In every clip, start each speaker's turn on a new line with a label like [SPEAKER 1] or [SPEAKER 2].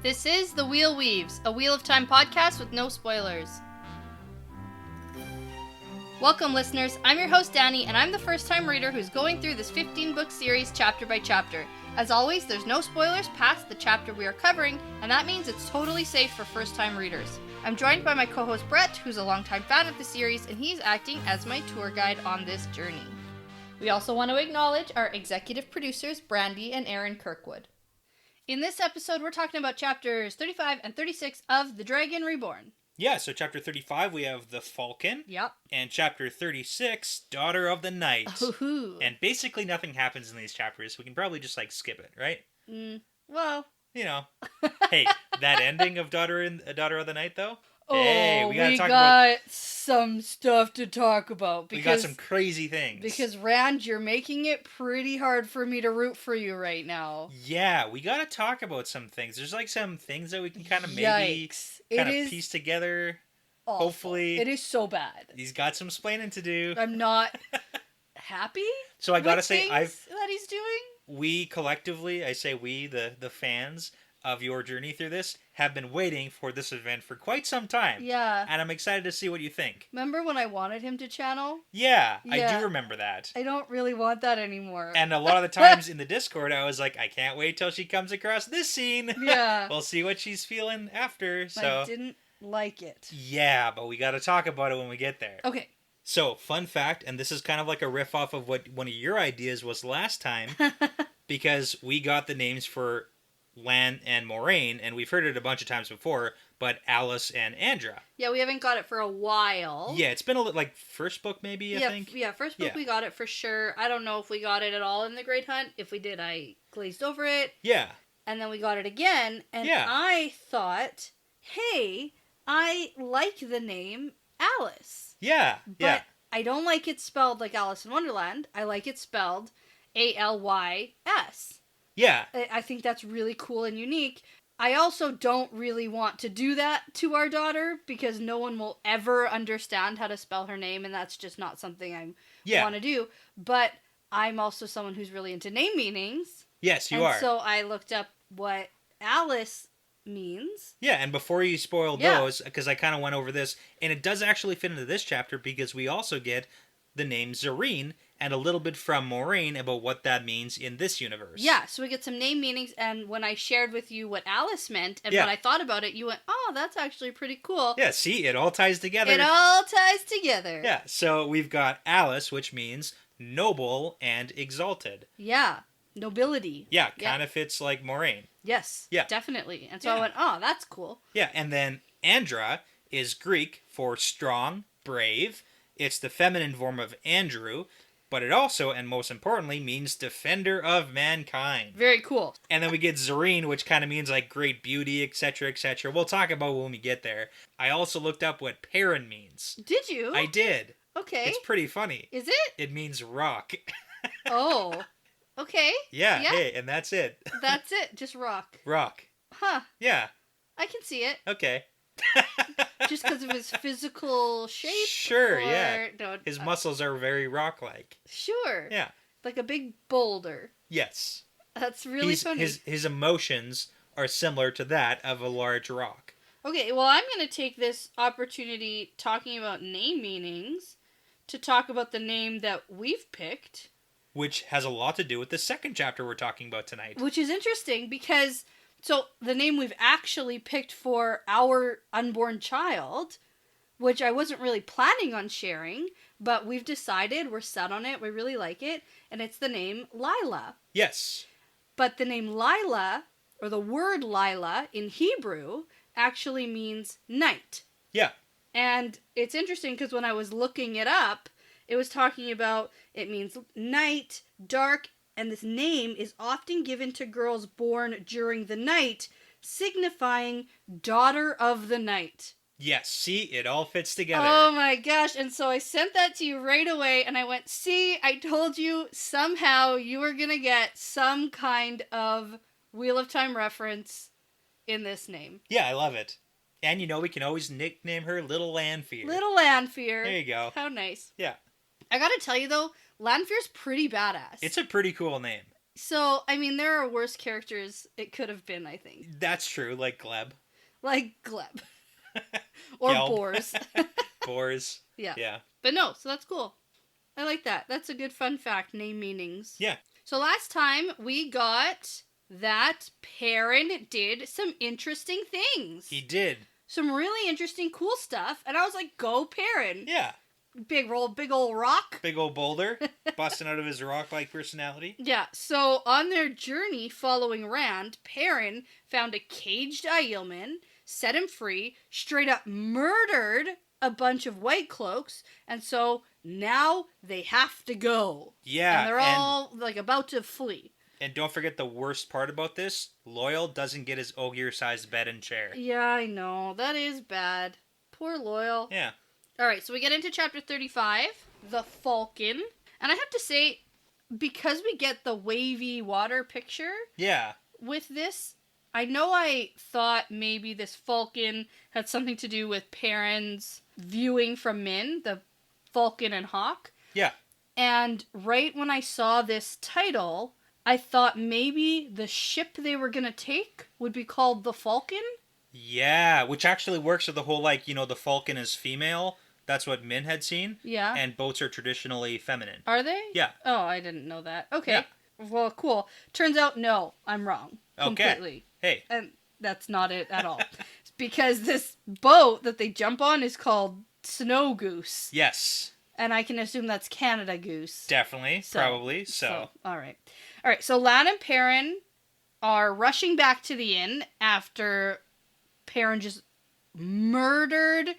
[SPEAKER 1] This is The Wheel Weaves, a Wheel of Time podcast with no spoilers. Welcome, listeners. I'm your host, Dani, and I'm the first-time reader who's going through this 15-book series chapter by chapter. As always, there's no spoilers past the chapter we are covering, and that means it's totally safe for first-time readers. I'm joined by my co-host, Brett, who's a longtime fan of the series, and he's acting as my tour guide on this journey. We also want to acknowledge our executive producers, Brandy and Aaron Kirkwood. In this episode, we're talking about chapters 35 and 36 of The Dragon Reborn.
[SPEAKER 2] Yeah, so chapter 35, we have the Falcon.
[SPEAKER 1] Yep.
[SPEAKER 2] And chapter 36, Daughter of the Night.
[SPEAKER 1] Ooh.
[SPEAKER 2] And basically nothing happens in these chapters. We can probably just, skip it, right?
[SPEAKER 1] Well.
[SPEAKER 2] You know. Hey, that ending of Daughter of the Night, though?
[SPEAKER 1] Oh,
[SPEAKER 2] hey,
[SPEAKER 1] we got some stuff to talk about.
[SPEAKER 2] We got some crazy things.
[SPEAKER 1] Because, Rand, you're making it pretty hard for me to root for you right now.
[SPEAKER 2] Yeah, we gotta talk about some things. There's, some things that we can kind of maybe piece together.
[SPEAKER 1] Awful.
[SPEAKER 2] Hopefully.
[SPEAKER 1] It is so bad.
[SPEAKER 2] He's got some splaining to do.
[SPEAKER 1] I'm not happy
[SPEAKER 2] so I gotta
[SPEAKER 1] with
[SPEAKER 2] say,
[SPEAKER 1] things that he's doing.
[SPEAKER 2] We collectively, I say we, the fans of your journey through this, have been waiting for this event for quite some time.
[SPEAKER 1] Yeah.
[SPEAKER 2] And I'm excited to see what you think.
[SPEAKER 1] Remember when I wanted him to channel?
[SPEAKER 2] Yeah, I do remember that.
[SPEAKER 1] I don't really want that anymore.
[SPEAKER 2] And a lot of the times in the Discord, I was like, I can't wait till she comes across this scene.
[SPEAKER 1] Yeah.
[SPEAKER 2] We'll see what she's feeling after.
[SPEAKER 1] But I didn't like it.
[SPEAKER 2] Yeah, but we got to talk about it when we get there.
[SPEAKER 1] Okay.
[SPEAKER 2] So, fun fact, and this is kind of like a riff off of what one of your ideas was last time, because we got the names for Lan and Moraine, and we've heard it a bunch of times before, but Alice and Andra.
[SPEAKER 1] Yeah, we haven't got it for a while.
[SPEAKER 2] Yeah, it's been a little, first book maybe, I think?
[SPEAKER 1] Yeah, first book we got it for sure. I don't know if we got it at all in The Great Hunt. If we did, I glazed over it.
[SPEAKER 2] Yeah.
[SPEAKER 1] And then we got it again, and I thought, hey, I like the name Alice.
[SPEAKER 2] Yeah,
[SPEAKER 1] But I don't like it spelled like Alice in Wonderland. I like it spelled A-L-Y-S.
[SPEAKER 2] Yeah.
[SPEAKER 1] I think that's really cool and unique. I also don't really want to do that to our daughter because no one will ever understand how to spell her name, and that's just not something I want to do. But I'm also someone who's really into name meanings.
[SPEAKER 2] Yes, you are.
[SPEAKER 1] And so I looked up what Alice means.
[SPEAKER 2] Yeah, and before you spoil those, because I kind of went over this, and it does actually fit into this chapter because we also get the name Zareen and a little bit from Moraine about what that means in this universe.
[SPEAKER 1] Yeah, so we get some name meanings, and when I shared with you what Alice meant and what I thought about it, you went, oh, that's actually pretty cool.
[SPEAKER 2] Yeah, see, it all ties together.
[SPEAKER 1] It all ties together.
[SPEAKER 2] Yeah, so we've got Alice, which means noble and exalted.
[SPEAKER 1] Yeah, nobility.
[SPEAKER 2] Yeah, kind of fits like Moraine.
[SPEAKER 1] Yes, definitely. And so I went, oh, that's cool.
[SPEAKER 2] Yeah, and then Andra is Greek for strong, brave. It's the feminine form of Andrew, but it also, and most importantly, means defender of mankind.
[SPEAKER 1] Very cool.
[SPEAKER 2] And then we get Zareen, which kind of means great beauty, etc., etc. We'll talk about when we get there. I also looked up what Perrin means.
[SPEAKER 1] Did you?
[SPEAKER 2] I did.
[SPEAKER 1] Okay.
[SPEAKER 2] It's pretty funny.
[SPEAKER 1] Is it?
[SPEAKER 2] It means rock.
[SPEAKER 1] Oh. Okay.
[SPEAKER 2] Yeah, hey, and that's it.
[SPEAKER 1] That's it. Just rock.
[SPEAKER 2] Rock.
[SPEAKER 1] Huh.
[SPEAKER 2] Yeah.
[SPEAKER 1] I can see it.
[SPEAKER 2] Okay.
[SPEAKER 1] Just because of his physical shape?
[SPEAKER 2] Sure, yeah.
[SPEAKER 1] No,
[SPEAKER 2] his muscles are very rock-like.
[SPEAKER 1] Sure.
[SPEAKER 2] Yeah.
[SPEAKER 1] Like a big boulder.
[SPEAKER 2] Yes.
[SPEAKER 1] That's really funny.
[SPEAKER 2] His emotions are similar to that of a large rock.
[SPEAKER 1] Okay, well, I'm going to take this opportunity talking about name meanings to talk about the name that we've picked.
[SPEAKER 2] Which has a lot to do with the second chapter we're talking about tonight.
[SPEAKER 1] Which is interesting because, so the name we've actually picked for our unborn child, which I wasn't really planning on sharing, but we've decided, we're set on it, we really like it, and it's the name Lila.
[SPEAKER 2] Yes.
[SPEAKER 1] But the name Lila, or the word Lila in Hebrew, actually means night.
[SPEAKER 2] Yeah.
[SPEAKER 1] And it's interesting because when I was looking it up, it was talking about it means night, dark, and this name is often given to girls born during the night, signifying daughter of the night.
[SPEAKER 2] Yes, see, it all fits together.
[SPEAKER 1] Oh my gosh, and so I sent that to you right away, and I went, see, I told you somehow you were going to get some kind of Wheel of Time reference in this name.
[SPEAKER 2] Yeah, I love it. And we can always nickname her Little Lanfear.
[SPEAKER 1] Little Lanfear.
[SPEAKER 2] There you go.
[SPEAKER 1] How nice.
[SPEAKER 2] Yeah.
[SPEAKER 1] I gotta tell you though, Lanfear's pretty badass.
[SPEAKER 2] It's a pretty cool name.
[SPEAKER 1] So, I mean, there are worse characters it could have been, I think.
[SPEAKER 2] That's true, like Gleb.
[SPEAKER 1] Like Gleb. Or
[SPEAKER 2] Gelb.
[SPEAKER 1] Boars.
[SPEAKER 2] Boars.
[SPEAKER 1] Yeah.
[SPEAKER 2] Yeah.
[SPEAKER 1] But no, so that's cool. I like that. That's a good fun fact, name meanings.
[SPEAKER 2] Yeah.
[SPEAKER 1] So last time we got that Perrin did some interesting things.
[SPEAKER 2] He did.
[SPEAKER 1] Some really interesting, cool stuff. And I was like, go Perrin.
[SPEAKER 2] Yeah.
[SPEAKER 1] Big old rock.
[SPEAKER 2] Big old boulder. Busting out of his rock-like personality.
[SPEAKER 1] Yeah, so on their journey following Rand, Perrin found a caged Aielman, set him free, straight up murdered a bunch of White Cloaks, and so now they have to go.
[SPEAKER 2] Yeah.
[SPEAKER 1] And they're all, like, about to flee.
[SPEAKER 2] And don't forget the worst part about this. Loyal doesn't get his Ogier-sized bed and chair.
[SPEAKER 1] Yeah, I know. That is bad. Poor Loyal.
[SPEAKER 2] Yeah.
[SPEAKER 1] Alright, so we get into chapter 35, the Falcon. And I have to say, because we get the wavy water picture
[SPEAKER 2] Yeah.
[SPEAKER 1] with this, I know I thought maybe this Falcon had something to do with Perrin's viewing from Min, the Falcon and Hawk.
[SPEAKER 2] Yeah.
[SPEAKER 1] And right when I saw this title, I thought maybe the ship they were going to take would be called the Falcon.
[SPEAKER 2] Yeah, which actually works with the whole, like, the Falcon is female. That's what Min had seen.
[SPEAKER 1] Yeah.
[SPEAKER 2] And boats are traditionally feminine.
[SPEAKER 1] Are they?
[SPEAKER 2] Yeah.
[SPEAKER 1] Oh, I didn't know that. Okay.
[SPEAKER 2] Yeah.
[SPEAKER 1] Well, cool. Turns out, no, I'm wrong.
[SPEAKER 2] Okay.
[SPEAKER 1] Completely.
[SPEAKER 2] Hey.
[SPEAKER 1] And that's not it at all. Because this boat that they jump on is called Snow Goose.
[SPEAKER 2] Yes.
[SPEAKER 1] And I can assume that's Canada Goose.
[SPEAKER 2] Definitely. Probably. So.
[SPEAKER 1] All right. All right. So Lan and Perrin are rushing back to the inn after Perrin just murdered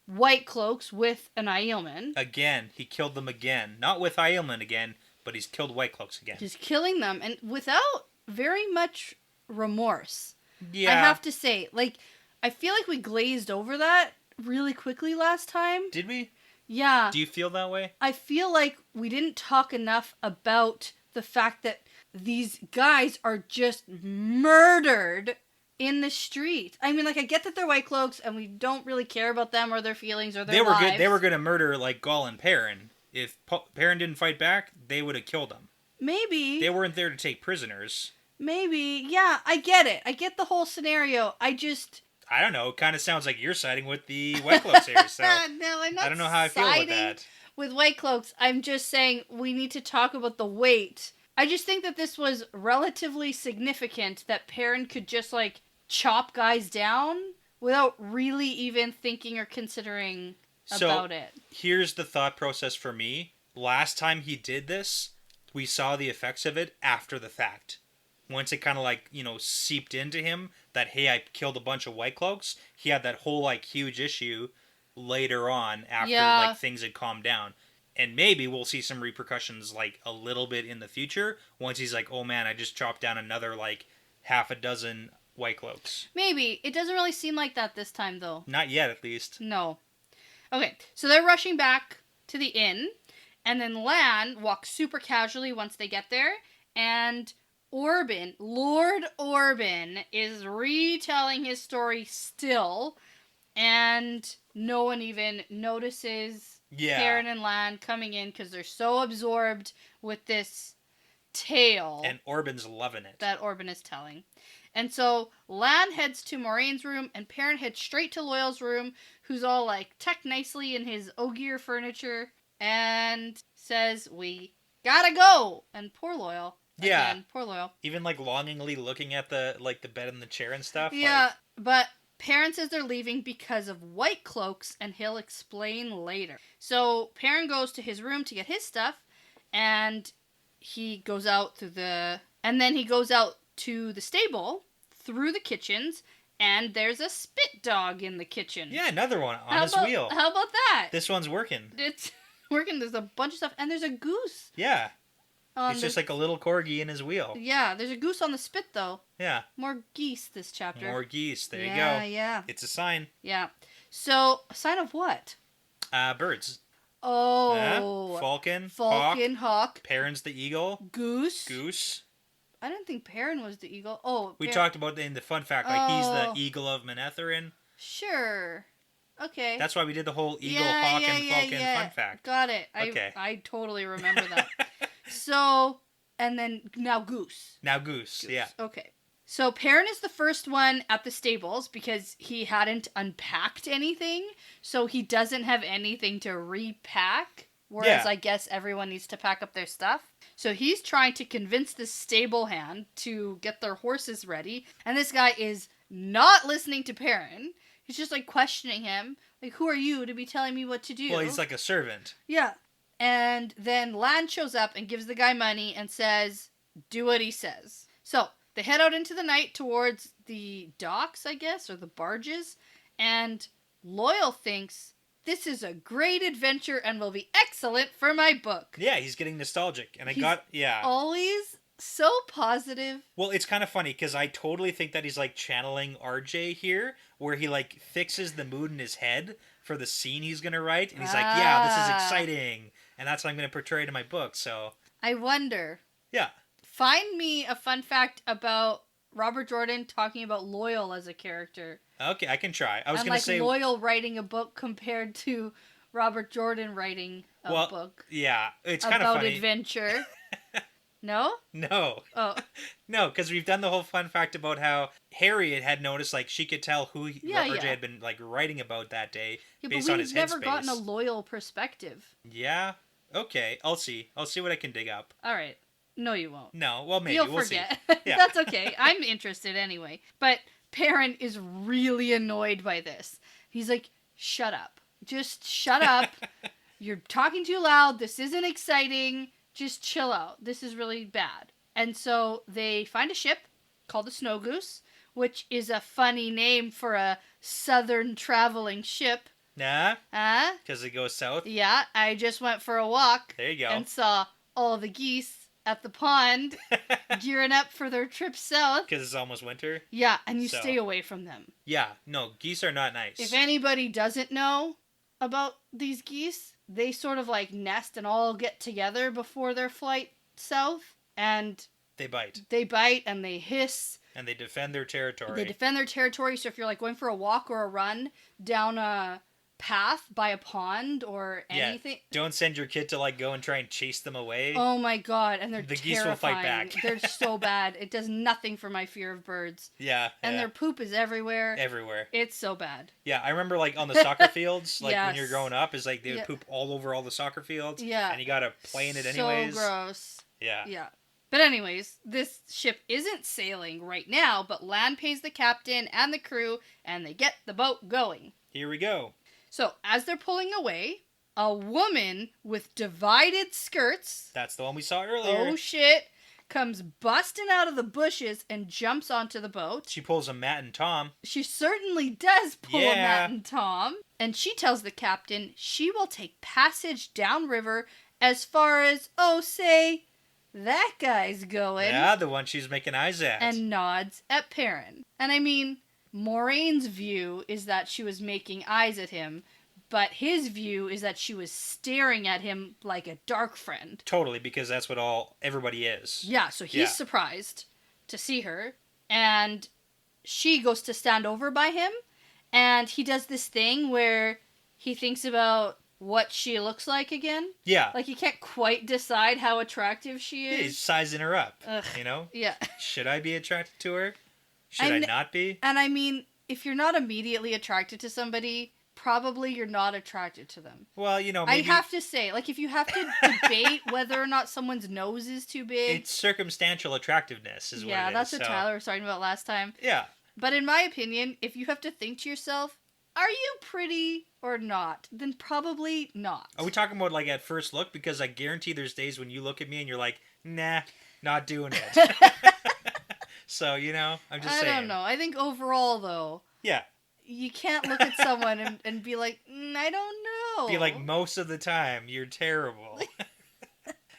[SPEAKER 1] White Cloaks with an Aielman.
[SPEAKER 2] Again. He killed them again. Not with Aielman again, but he's killed White Cloaks again.
[SPEAKER 1] Just killing them. And without very much remorse.
[SPEAKER 2] Yeah.
[SPEAKER 1] I have to say, like, I feel like we glazed over that really quickly last time.
[SPEAKER 2] Did we?
[SPEAKER 1] Yeah.
[SPEAKER 2] Do you feel that way?
[SPEAKER 1] I feel like we didn't talk enough about the fact that these guys are just murdered in the street. I mean, like, I get that they're White Cloaks and we don't really care about them or their feelings or their lives.
[SPEAKER 2] Good. They were going to murder, like, Gaul and Perrin. If Perrin didn't fight back, they would have killed them.
[SPEAKER 1] Maybe.
[SPEAKER 2] They weren't there to take prisoners.
[SPEAKER 1] Maybe. Yeah, I get it. I get the whole scenario. I
[SPEAKER 2] don't know. It kind of sounds like you're siding with the White Cloaks here. So
[SPEAKER 1] no, I'm not.
[SPEAKER 2] I don't know how I feel about that.
[SPEAKER 1] With White Cloaks, I'm just saying we need to talk about the weight. I just think that this was relatively significant that Perrin could just, like, chop guys down without really even thinking or considering about it.
[SPEAKER 2] Here's the thought process for me. Last time he did this, we saw the effects of it after the fact. Once it kind of, like, seeped into him that, hey, I killed a bunch of White Cloaks, he had that whole, like, huge issue later on after, like, things had calmed down. And maybe we'll see some repercussions, like, a little bit in the future once he's like, oh, man, I just chopped down another, like, half a dozen White Cloaks.
[SPEAKER 1] Maybe. It doesn't really seem like that this time, though.
[SPEAKER 2] Not yet, at least.
[SPEAKER 1] No. Okay, so they're rushing back to the inn, and then Lan walks super casually once they get there, and Lord Orban, is retelling his story still, and no one even notices Perrin and Lan coming in because they're so absorbed with this tale.
[SPEAKER 2] And Orban's loving it.
[SPEAKER 1] That Orban is telling. And so Lan heads to Moraine's room, and Perrin heads straight to Loyal's room, who's all, like, tucked nicely in his Ogier furniture, and says, we gotta go! And poor Loyal.
[SPEAKER 2] Yeah.
[SPEAKER 1] Again, poor Loyal.
[SPEAKER 2] Even, like, longingly looking at the bed and the chair and stuff.
[SPEAKER 1] Yeah, but Perrin says they're leaving because of White Cloaks, and he'll explain later. So Perrin goes to his room to get his stuff, and he goes out to the stable, through the kitchens, and there's a spit dog in the kitchen.
[SPEAKER 2] Yeah, another one on his wheel.
[SPEAKER 1] How about that?
[SPEAKER 2] This one's working.
[SPEAKER 1] It's working. There's a bunch of stuff, and there's a goose.
[SPEAKER 2] Yeah. It's just like a little corgi in his wheel.
[SPEAKER 1] Yeah, there's a goose on the spit, though.
[SPEAKER 2] Yeah.
[SPEAKER 1] More geese this chapter.
[SPEAKER 2] More geese. There you go.
[SPEAKER 1] Yeah.
[SPEAKER 2] It's a sign.
[SPEAKER 1] Yeah. So, a sign of what?
[SPEAKER 2] Birds.
[SPEAKER 1] Oh.
[SPEAKER 2] Falcon,
[SPEAKER 1] hawk.
[SPEAKER 2] Perrin's the eagle.
[SPEAKER 1] Goose. I didn't think Perrin was the eagle. Oh,
[SPEAKER 2] we talked about in the fun fact, like, he's the eagle of Manetheren.
[SPEAKER 1] Sure. Okay.
[SPEAKER 2] That's why we did the whole eagle, hawk, and falcon fun fact.
[SPEAKER 1] Got it.
[SPEAKER 2] Okay.
[SPEAKER 1] I totally remember that. So, and then now Goose.
[SPEAKER 2] Now Goose. Yeah.
[SPEAKER 1] Okay. So Perrin is the first one at the stables because he hadn't unpacked anything, so he doesn't have anything to repack, whereas I guess everyone needs to pack up their stuff. So he's trying to convince the stable hand to get their horses ready, and this guy is not listening to Perrin. He's just, like, questioning him. Like, who are you to be telling me what to do?
[SPEAKER 2] Well, he's like a servant.
[SPEAKER 1] Yeah. And then Lan shows up and gives the guy money and says, do what he says. So they head out into the night towards the docks, I guess, or the barges. And Loyal thinks, this is a great adventure and will be excellent for my book.
[SPEAKER 2] Yeah, he's getting nostalgic. And
[SPEAKER 1] He's always so positive.
[SPEAKER 2] Well, it's kind of funny because I totally think that he's like channeling RJ here, where he like fixes the mood in his head for the scene he's going to write. And he's like, yeah, this is exciting. And that's what I'm going to portray it in my book. So
[SPEAKER 1] I wonder.
[SPEAKER 2] Yeah.
[SPEAKER 1] Find me a fun fact about Robert Jordan talking about Loyal as a character.
[SPEAKER 2] Okay, I can try. I was going to
[SPEAKER 1] like
[SPEAKER 2] say
[SPEAKER 1] Loyal writing a book compared to Robert Jordan writing a book.
[SPEAKER 2] Yeah, it's kind of funny.
[SPEAKER 1] About adventure. No?
[SPEAKER 2] No.
[SPEAKER 1] Oh.
[SPEAKER 2] No, because we've done the whole fun fact about how Harriet had noticed, like, she could tell who RJ had been, like, writing about that day based on his headspace.
[SPEAKER 1] We've never gotten a Loyal perspective.
[SPEAKER 2] Yeah? Okay, I'll see. I'll see what I can dig up.
[SPEAKER 1] All right. No, you won't.
[SPEAKER 2] No, well, maybe.
[SPEAKER 1] You'll
[SPEAKER 2] we'll
[SPEAKER 1] forget.
[SPEAKER 2] See. Yeah.
[SPEAKER 1] That's okay. I'm interested anyway. But Perrin is really annoyed by this. He's like, shut up. Just shut up. You're talking too loud. This isn't exciting. Just chill out. This is really bad. And so they find a ship called the Snow Goose, which is a funny name for a southern traveling ship.
[SPEAKER 2] Nah? Because it goes south?
[SPEAKER 1] Yeah, I just went for a walk.
[SPEAKER 2] There you go.
[SPEAKER 1] And saw all the geese at the pond gearing up for their trip south.
[SPEAKER 2] Because it's almost winter?
[SPEAKER 1] Yeah, and you stay away from them.
[SPEAKER 2] Yeah, no, geese are not nice.
[SPEAKER 1] If anybody doesn't know about these geese, they sort of like nest and all get together before their flight south. And
[SPEAKER 2] they bite.
[SPEAKER 1] They bite and they hiss.
[SPEAKER 2] And they defend their territory.
[SPEAKER 1] They defend their territory. So if you're like going for a walk or a run down a path by a pond or anything.
[SPEAKER 2] Don't send your kid to like go and try and chase them away.
[SPEAKER 1] Oh my god, and they're
[SPEAKER 2] the
[SPEAKER 1] terrifying.
[SPEAKER 2] Geese will fight back.
[SPEAKER 1] They're so bad. It does nothing for my fear of birds.
[SPEAKER 2] Yeah.
[SPEAKER 1] And their poop is everywhere.
[SPEAKER 2] Everywhere.
[SPEAKER 1] It's so bad.
[SPEAKER 2] Yeah, I remember like on the soccer fields, like
[SPEAKER 1] yes.
[SPEAKER 2] when you're growing up, is like they would poop all over all the soccer fields.
[SPEAKER 1] Yeah.
[SPEAKER 2] And you gotta play in it anyways.
[SPEAKER 1] So gross.
[SPEAKER 2] Yeah.
[SPEAKER 1] Yeah. But anyways, this ship isn't sailing right now, but Lan pays the captain and the crew, and they get the boat going.
[SPEAKER 2] Here we go.
[SPEAKER 1] So, as they're pulling away, a woman with divided skirts...
[SPEAKER 2] That's the one we saw earlier.
[SPEAKER 1] Oh, shit. Comes busting out of the bushes and jumps onto the boat.
[SPEAKER 2] She pulls a Matt and Tom.
[SPEAKER 1] She certainly does pull a Matt and Tom. And she tells the captain she will take passage downriver as far as, say, that guy's going.
[SPEAKER 2] Yeah, the one she's making eyes at.
[SPEAKER 1] And nods at Perrin. And I mean... Moraine's view is that she was making eyes at him, but his view is that she was staring at him like a dark friend.
[SPEAKER 2] Totally, because that's what everybody is.
[SPEAKER 1] Yeah, so he's surprised to see her, and she goes to stand over by him, and he does this thing where he thinks about what she looks like again.
[SPEAKER 2] Yeah.
[SPEAKER 1] Like he can't quite decide how attractive she is.
[SPEAKER 2] Yeah, he's sizing her up, you know?
[SPEAKER 1] Yeah.
[SPEAKER 2] Should I be attracted to her? Should I not be?
[SPEAKER 1] And I mean, if you're not immediately attracted to somebody, probably you're not attracted to them.
[SPEAKER 2] Well, you know, maybe...
[SPEAKER 1] I have to say, like, if you have to debate whether or not someone's nose is too big...
[SPEAKER 2] It's circumstantial attractiveness is what it is.
[SPEAKER 1] Yeah, that's what Tyler was talking about last time.
[SPEAKER 2] Yeah.
[SPEAKER 1] But in my opinion, if you have to think to yourself, are you pretty or not? Then probably not.
[SPEAKER 2] Are we talking about, like, at first look? Because I guarantee there's days when you look at me and you're like, nah, not doing it. So, you know, I'm just saying.
[SPEAKER 1] I don't know. I think overall, though...
[SPEAKER 2] Yeah.
[SPEAKER 1] You can't look at someone and be like, I don't know.
[SPEAKER 2] Be like, most of the time, you're terrible.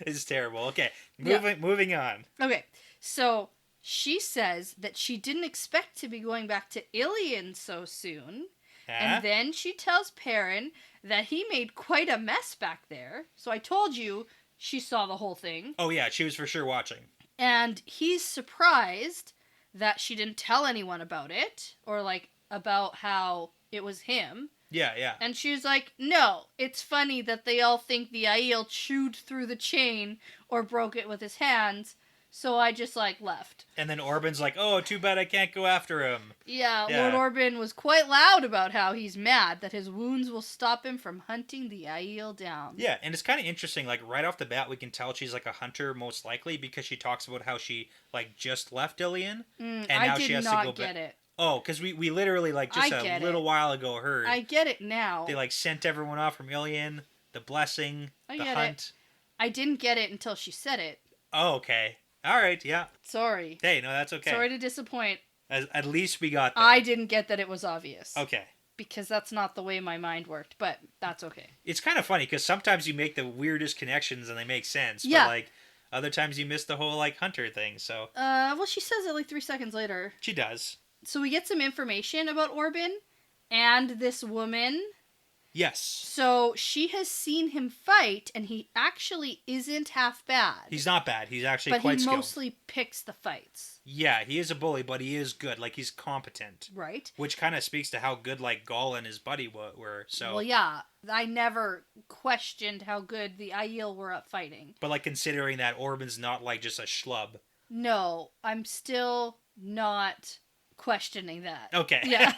[SPEAKER 2] It's terrible. Okay, moving on.
[SPEAKER 1] Okay, so she says that she didn't expect to be going back to Ilion so soon. And then she tells Perrin that he made quite a mess back there. So I told you she saw the whole thing.
[SPEAKER 2] Oh, yeah, she was for sure watching.
[SPEAKER 1] And he's surprised that she didn't tell anyone about it, or, like, about how it was him.
[SPEAKER 2] Yeah, yeah.
[SPEAKER 1] And she's like, no, it's funny that they all think the Aiel chewed through the chain or broke it with his hands. So I just, like, left.
[SPEAKER 2] And then Orban's like, oh, too bad I can't go after him.
[SPEAKER 1] Yeah, Lord Orban was quite loud about how he's mad that his wounds will stop him from hunting the Aiel down.
[SPEAKER 2] Yeah, and it's kind of interesting. Like, right off the bat, we can tell she's, like, a hunter, most likely, because she talks about how she, like, just left Ilion.
[SPEAKER 1] And now she has to go back. I did not get it.
[SPEAKER 2] Oh, because we literally, like, just a little while ago heard.
[SPEAKER 1] I get it now.
[SPEAKER 2] They, like, sent everyone off from Ilion, the blessing, the hunt.
[SPEAKER 1] I didn't get it until she said it.
[SPEAKER 2] Oh, okay. All right, yeah.
[SPEAKER 1] Sorry.
[SPEAKER 2] Hey, no, that's okay.
[SPEAKER 1] Sorry to disappoint.
[SPEAKER 2] At least we got that.
[SPEAKER 1] I didn't get that it was obvious.
[SPEAKER 2] Okay.
[SPEAKER 1] Because that's not the way my mind worked, but that's okay.
[SPEAKER 2] It's kind of funny, because sometimes you make the weirdest connections and they make sense.
[SPEAKER 1] Yeah.
[SPEAKER 2] But, like, other times you miss the whole, like, hunter thing, so.
[SPEAKER 1] Well, she says it, like, 3 seconds later.
[SPEAKER 2] She does.
[SPEAKER 1] So we get some information about Orban and this woman.
[SPEAKER 2] Yes.
[SPEAKER 1] So she has seen him fight, and he actually isn't half bad.
[SPEAKER 2] He's not bad. He's actually quite skilled.
[SPEAKER 1] But he mostly picks the fights.
[SPEAKER 2] Yeah, he is a bully, but he is good. Like, he's competent.
[SPEAKER 1] Right.
[SPEAKER 2] Which kind of speaks to how good, like, Gaul and his buddy were, so...
[SPEAKER 1] Well, yeah. I never questioned how good the Aiel were at fighting.
[SPEAKER 2] But, like, considering that Orban's not, like, just a schlub.
[SPEAKER 1] No, I'm still not questioning that.
[SPEAKER 2] Okay.
[SPEAKER 1] Yeah.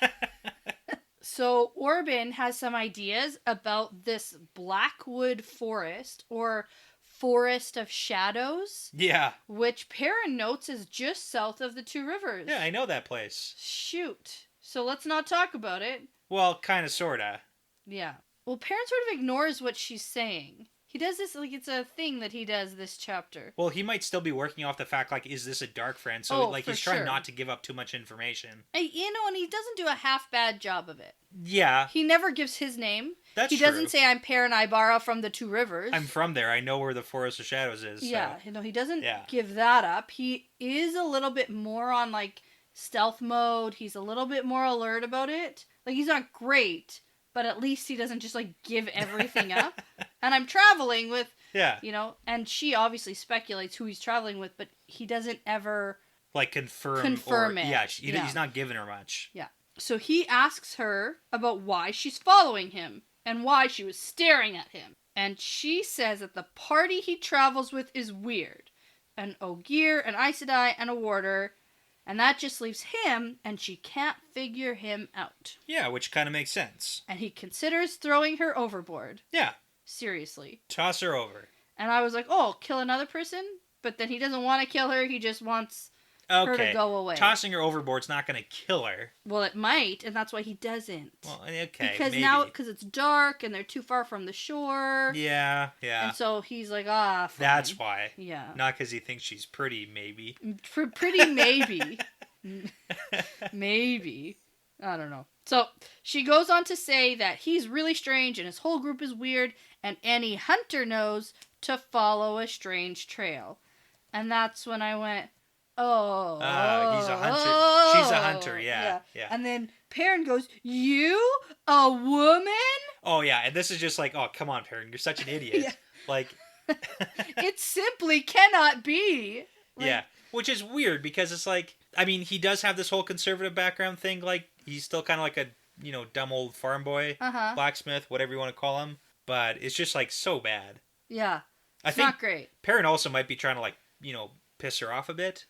[SPEAKER 1] So Orban has some ideas about this Blackwood Forest, or Forest of Shadows.
[SPEAKER 2] Yeah.
[SPEAKER 1] Which Perrin notes is just south of the Two Rivers.
[SPEAKER 2] Yeah, I know that place.
[SPEAKER 1] Shoot. So let's not talk about it.
[SPEAKER 2] Well, kind of, sort of.
[SPEAKER 1] Yeah. Well, Perrin sort of ignores what she's saying. He does this, like, it's a thing that he does this chapter.
[SPEAKER 2] Well, he might still be working off the fact, like, is this a dark friend? So, like, he's trying
[SPEAKER 1] sure.
[SPEAKER 2] not to give up too much information.
[SPEAKER 1] And he doesn't do a half-bad job of it.
[SPEAKER 2] Yeah.
[SPEAKER 1] He never gives his name.
[SPEAKER 2] That's
[SPEAKER 1] true. He doesn't say, I'm Perrin Ibarra from the Two Rivers.
[SPEAKER 2] I'm from there. I know where the Forest of Shadows is.
[SPEAKER 1] Yeah,
[SPEAKER 2] so.
[SPEAKER 1] he doesn't give that up. He is a little bit more on, like, stealth mode. He's a little bit more alert about it. Like, he's not great, but at least he doesn't just, like, give everything up. And I'm traveling with...
[SPEAKER 2] Yeah.
[SPEAKER 1] You know, and she obviously speculates who he's traveling with, but he doesn't ever...
[SPEAKER 2] Like, confirm it. Yeah, he's not giving her much.
[SPEAKER 1] Yeah. So he asks her about why she's following him, and why she was staring at him. And she says that the party he travels with is weird. An Ogier, an Aes Sedai, and a warder, and that just leaves him, and she can't figure him out.
[SPEAKER 2] Yeah, which kind of makes sense.
[SPEAKER 1] And he considers throwing her overboard.
[SPEAKER 2] Yeah.
[SPEAKER 1] Seriously.
[SPEAKER 2] Toss her over.
[SPEAKER 1] And I was like, oh, kill another person? But then he doesn't want to kill her. He just wants her to go away.
[SPEAKER 2] Tossing her overboard's not going to kill her.
[SPEAKER 1] Well, it might, and that's why he doesn't.
[SPEAKER 2] Well, okay,
[SPEAKER 1] because
[SPEAKER 2] maybe.
[SPEAKER 1] Because it's dark, and they're too far from the shore.
[SPEAKER 2] Yeah.
[SPEAKER 1] And so he's like, fine.
[SPEAKER 2] That's why.
[SPEAKER 1] Yeah.
[SPEAKER 2] Not because he thinks she's pretty, maybe.
[SPEAKER 1] Pretty, maybe. Maybe. I don't know. So, she goes on to say that he's really strange and his whole group is weird, and any hunter knows to follow a strange trail. And that's when I went, oh.
[SPEAKER 2] He's a hunter. She's a hunter, yeah.
[SPEAKER 1] And then Perrin goes, you? A woman?
[SPEAKER 2] Oh, yeah, and this is just like, oh, come on, Perrin, you're such an idiot.
[SPEAKER 1] Yeah.
[SPEAKER 2] Like...
[SPEAKER 1] It simply cannot be. Like,
[SPEAKER 2] yeah, which is weird, because it's like, I mean, he does have this whole conservative background thing, like, he's still kind of like a, dumb old farm boy, blacksmith, whatever you want to call him, but it's just, like, so bad.
[SPEAKER 1] Yeah,
[SPEAKER 2] I think
[SPEAKER 1] not great.
[SPEAKER 2] Perrin also might be trying to, like, piss her off a bit.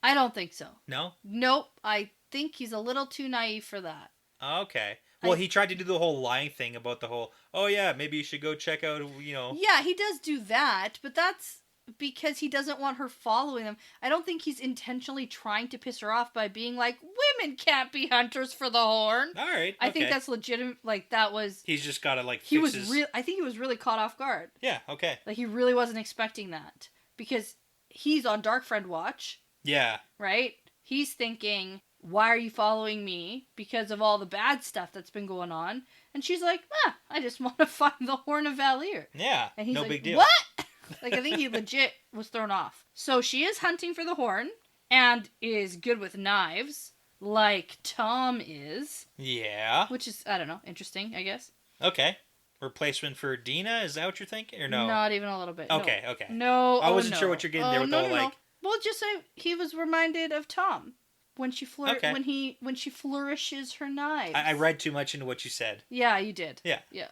[SPEAKER 1] I don't think so.
[SPEAKER 2] No?
[SPEAKER 1] Nope, I think he's a little too naive for that.
[SPEAKER 2] Okay. Well, he tried to do the whole lying thing about the whole, oh yeah, maybe you should go check out,
[SPEAKER 1] Yeah, he does do that, but that's because he doesn't want her following him. I don't think he's intentionally trying to piss her off by being like, women can't be hunters for the horn.
[SPEAKER 2] All right,
[SPEAKER 1] I think that's legitimate. Like, that was...
[SPEAKER 2] He's just got to, like,
[SPEAKER 1] I think he was really caught off guard.
[SPEAKER 2] Yeah, okay.
[SPEAKER 1] Like, he really wasn't expecting that. Because he's on Dark Friend watch.
[SPEAKER 2] Yeah.
[SPEAKER 1] Right? He's thinking, why are you following me? Because of all the bad stuff that's been going on. And she's like, I just want to find the Horn of Valir.
[SPEAKER 2] Yeah,
[SPEAKER 1] and he's
[SPEAKER 2] no
[SPEAKER 1] like,
[SPEAKER 2] big deal.
[SPEAKER 1] What? Like, I think he legit was thrown off. So she is hunting for the horn, and is good with knives, like Tom is.
[SPEAKER 2] Yeah.
[SPEAKER 1] Which is, I don't know, interesting, I guess.
[SPEAKER 2] Okay. Replacement for Dina? Is that what you're thinking, or no?
[SPEAKER 1] Not even a little bit.
[SPEAKER 2] Okay,
[SPEAKER 1] no.
[SPEAKER 2] okay.
[SPEAKER 1] No,
[SPEAKER 2] I wasn't sure what you're getting there with the whole, like...
[SPEAKER 1] Well, just say he was reminded of Tom when she when she flourishes her knives.
[SPEAKER 2] I read too much into what you said.
[SPEAKER 1] Yeah, you did.
[SPEAKER 2] Yeah.
[SPEAKER 1] Yeah.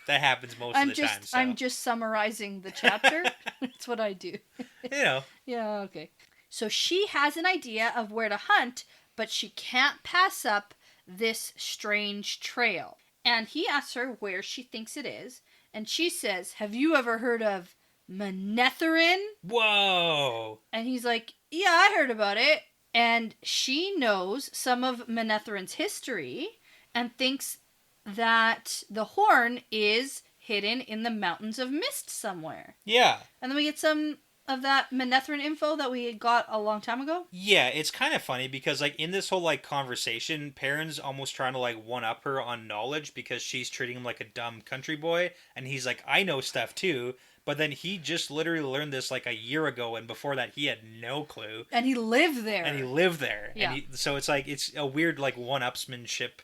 [SPEAKER 2] That happens most of the time. So.
[SPEAKER 1] I'm just summarizing the chapter. That's what I do.
[SPEAKER 2] You know.
[SPEAKER 1] Yeah, okay. So she has an idea of where to hunt, but she can't pass up this strange trail. And he asks her where she thinks it is, and she says, "Have you ever heard of Manetherin?"
[SPEAKER 2] Whoa!
[SPEAKER 1] And he's like, "Yeah, I heard about it." And she knows some of Manetherin's history and thinks that the horn is hidden in the Mountains of Mist somewhere.
[SPEAKER 2] Yeah.
[SPEAKER 1] And then we get some of that Manetherin info that we got a long time ago.
[SPEAKER 2] Yeah, it's kind of funny because, like, in this whole, like, conversation, Perrin's almost trying to, like, one-up her on knowledge because she's treating him like a dumb country boy, and he's like, I know stuff, too, but then he just literally learned this, like, a year ago, and before that, he had no clue.
[SPEAKER 1] And he lived there.
[SPEAKER 2] Yeah. So it's, like, it's a weird, like, one-upsmanship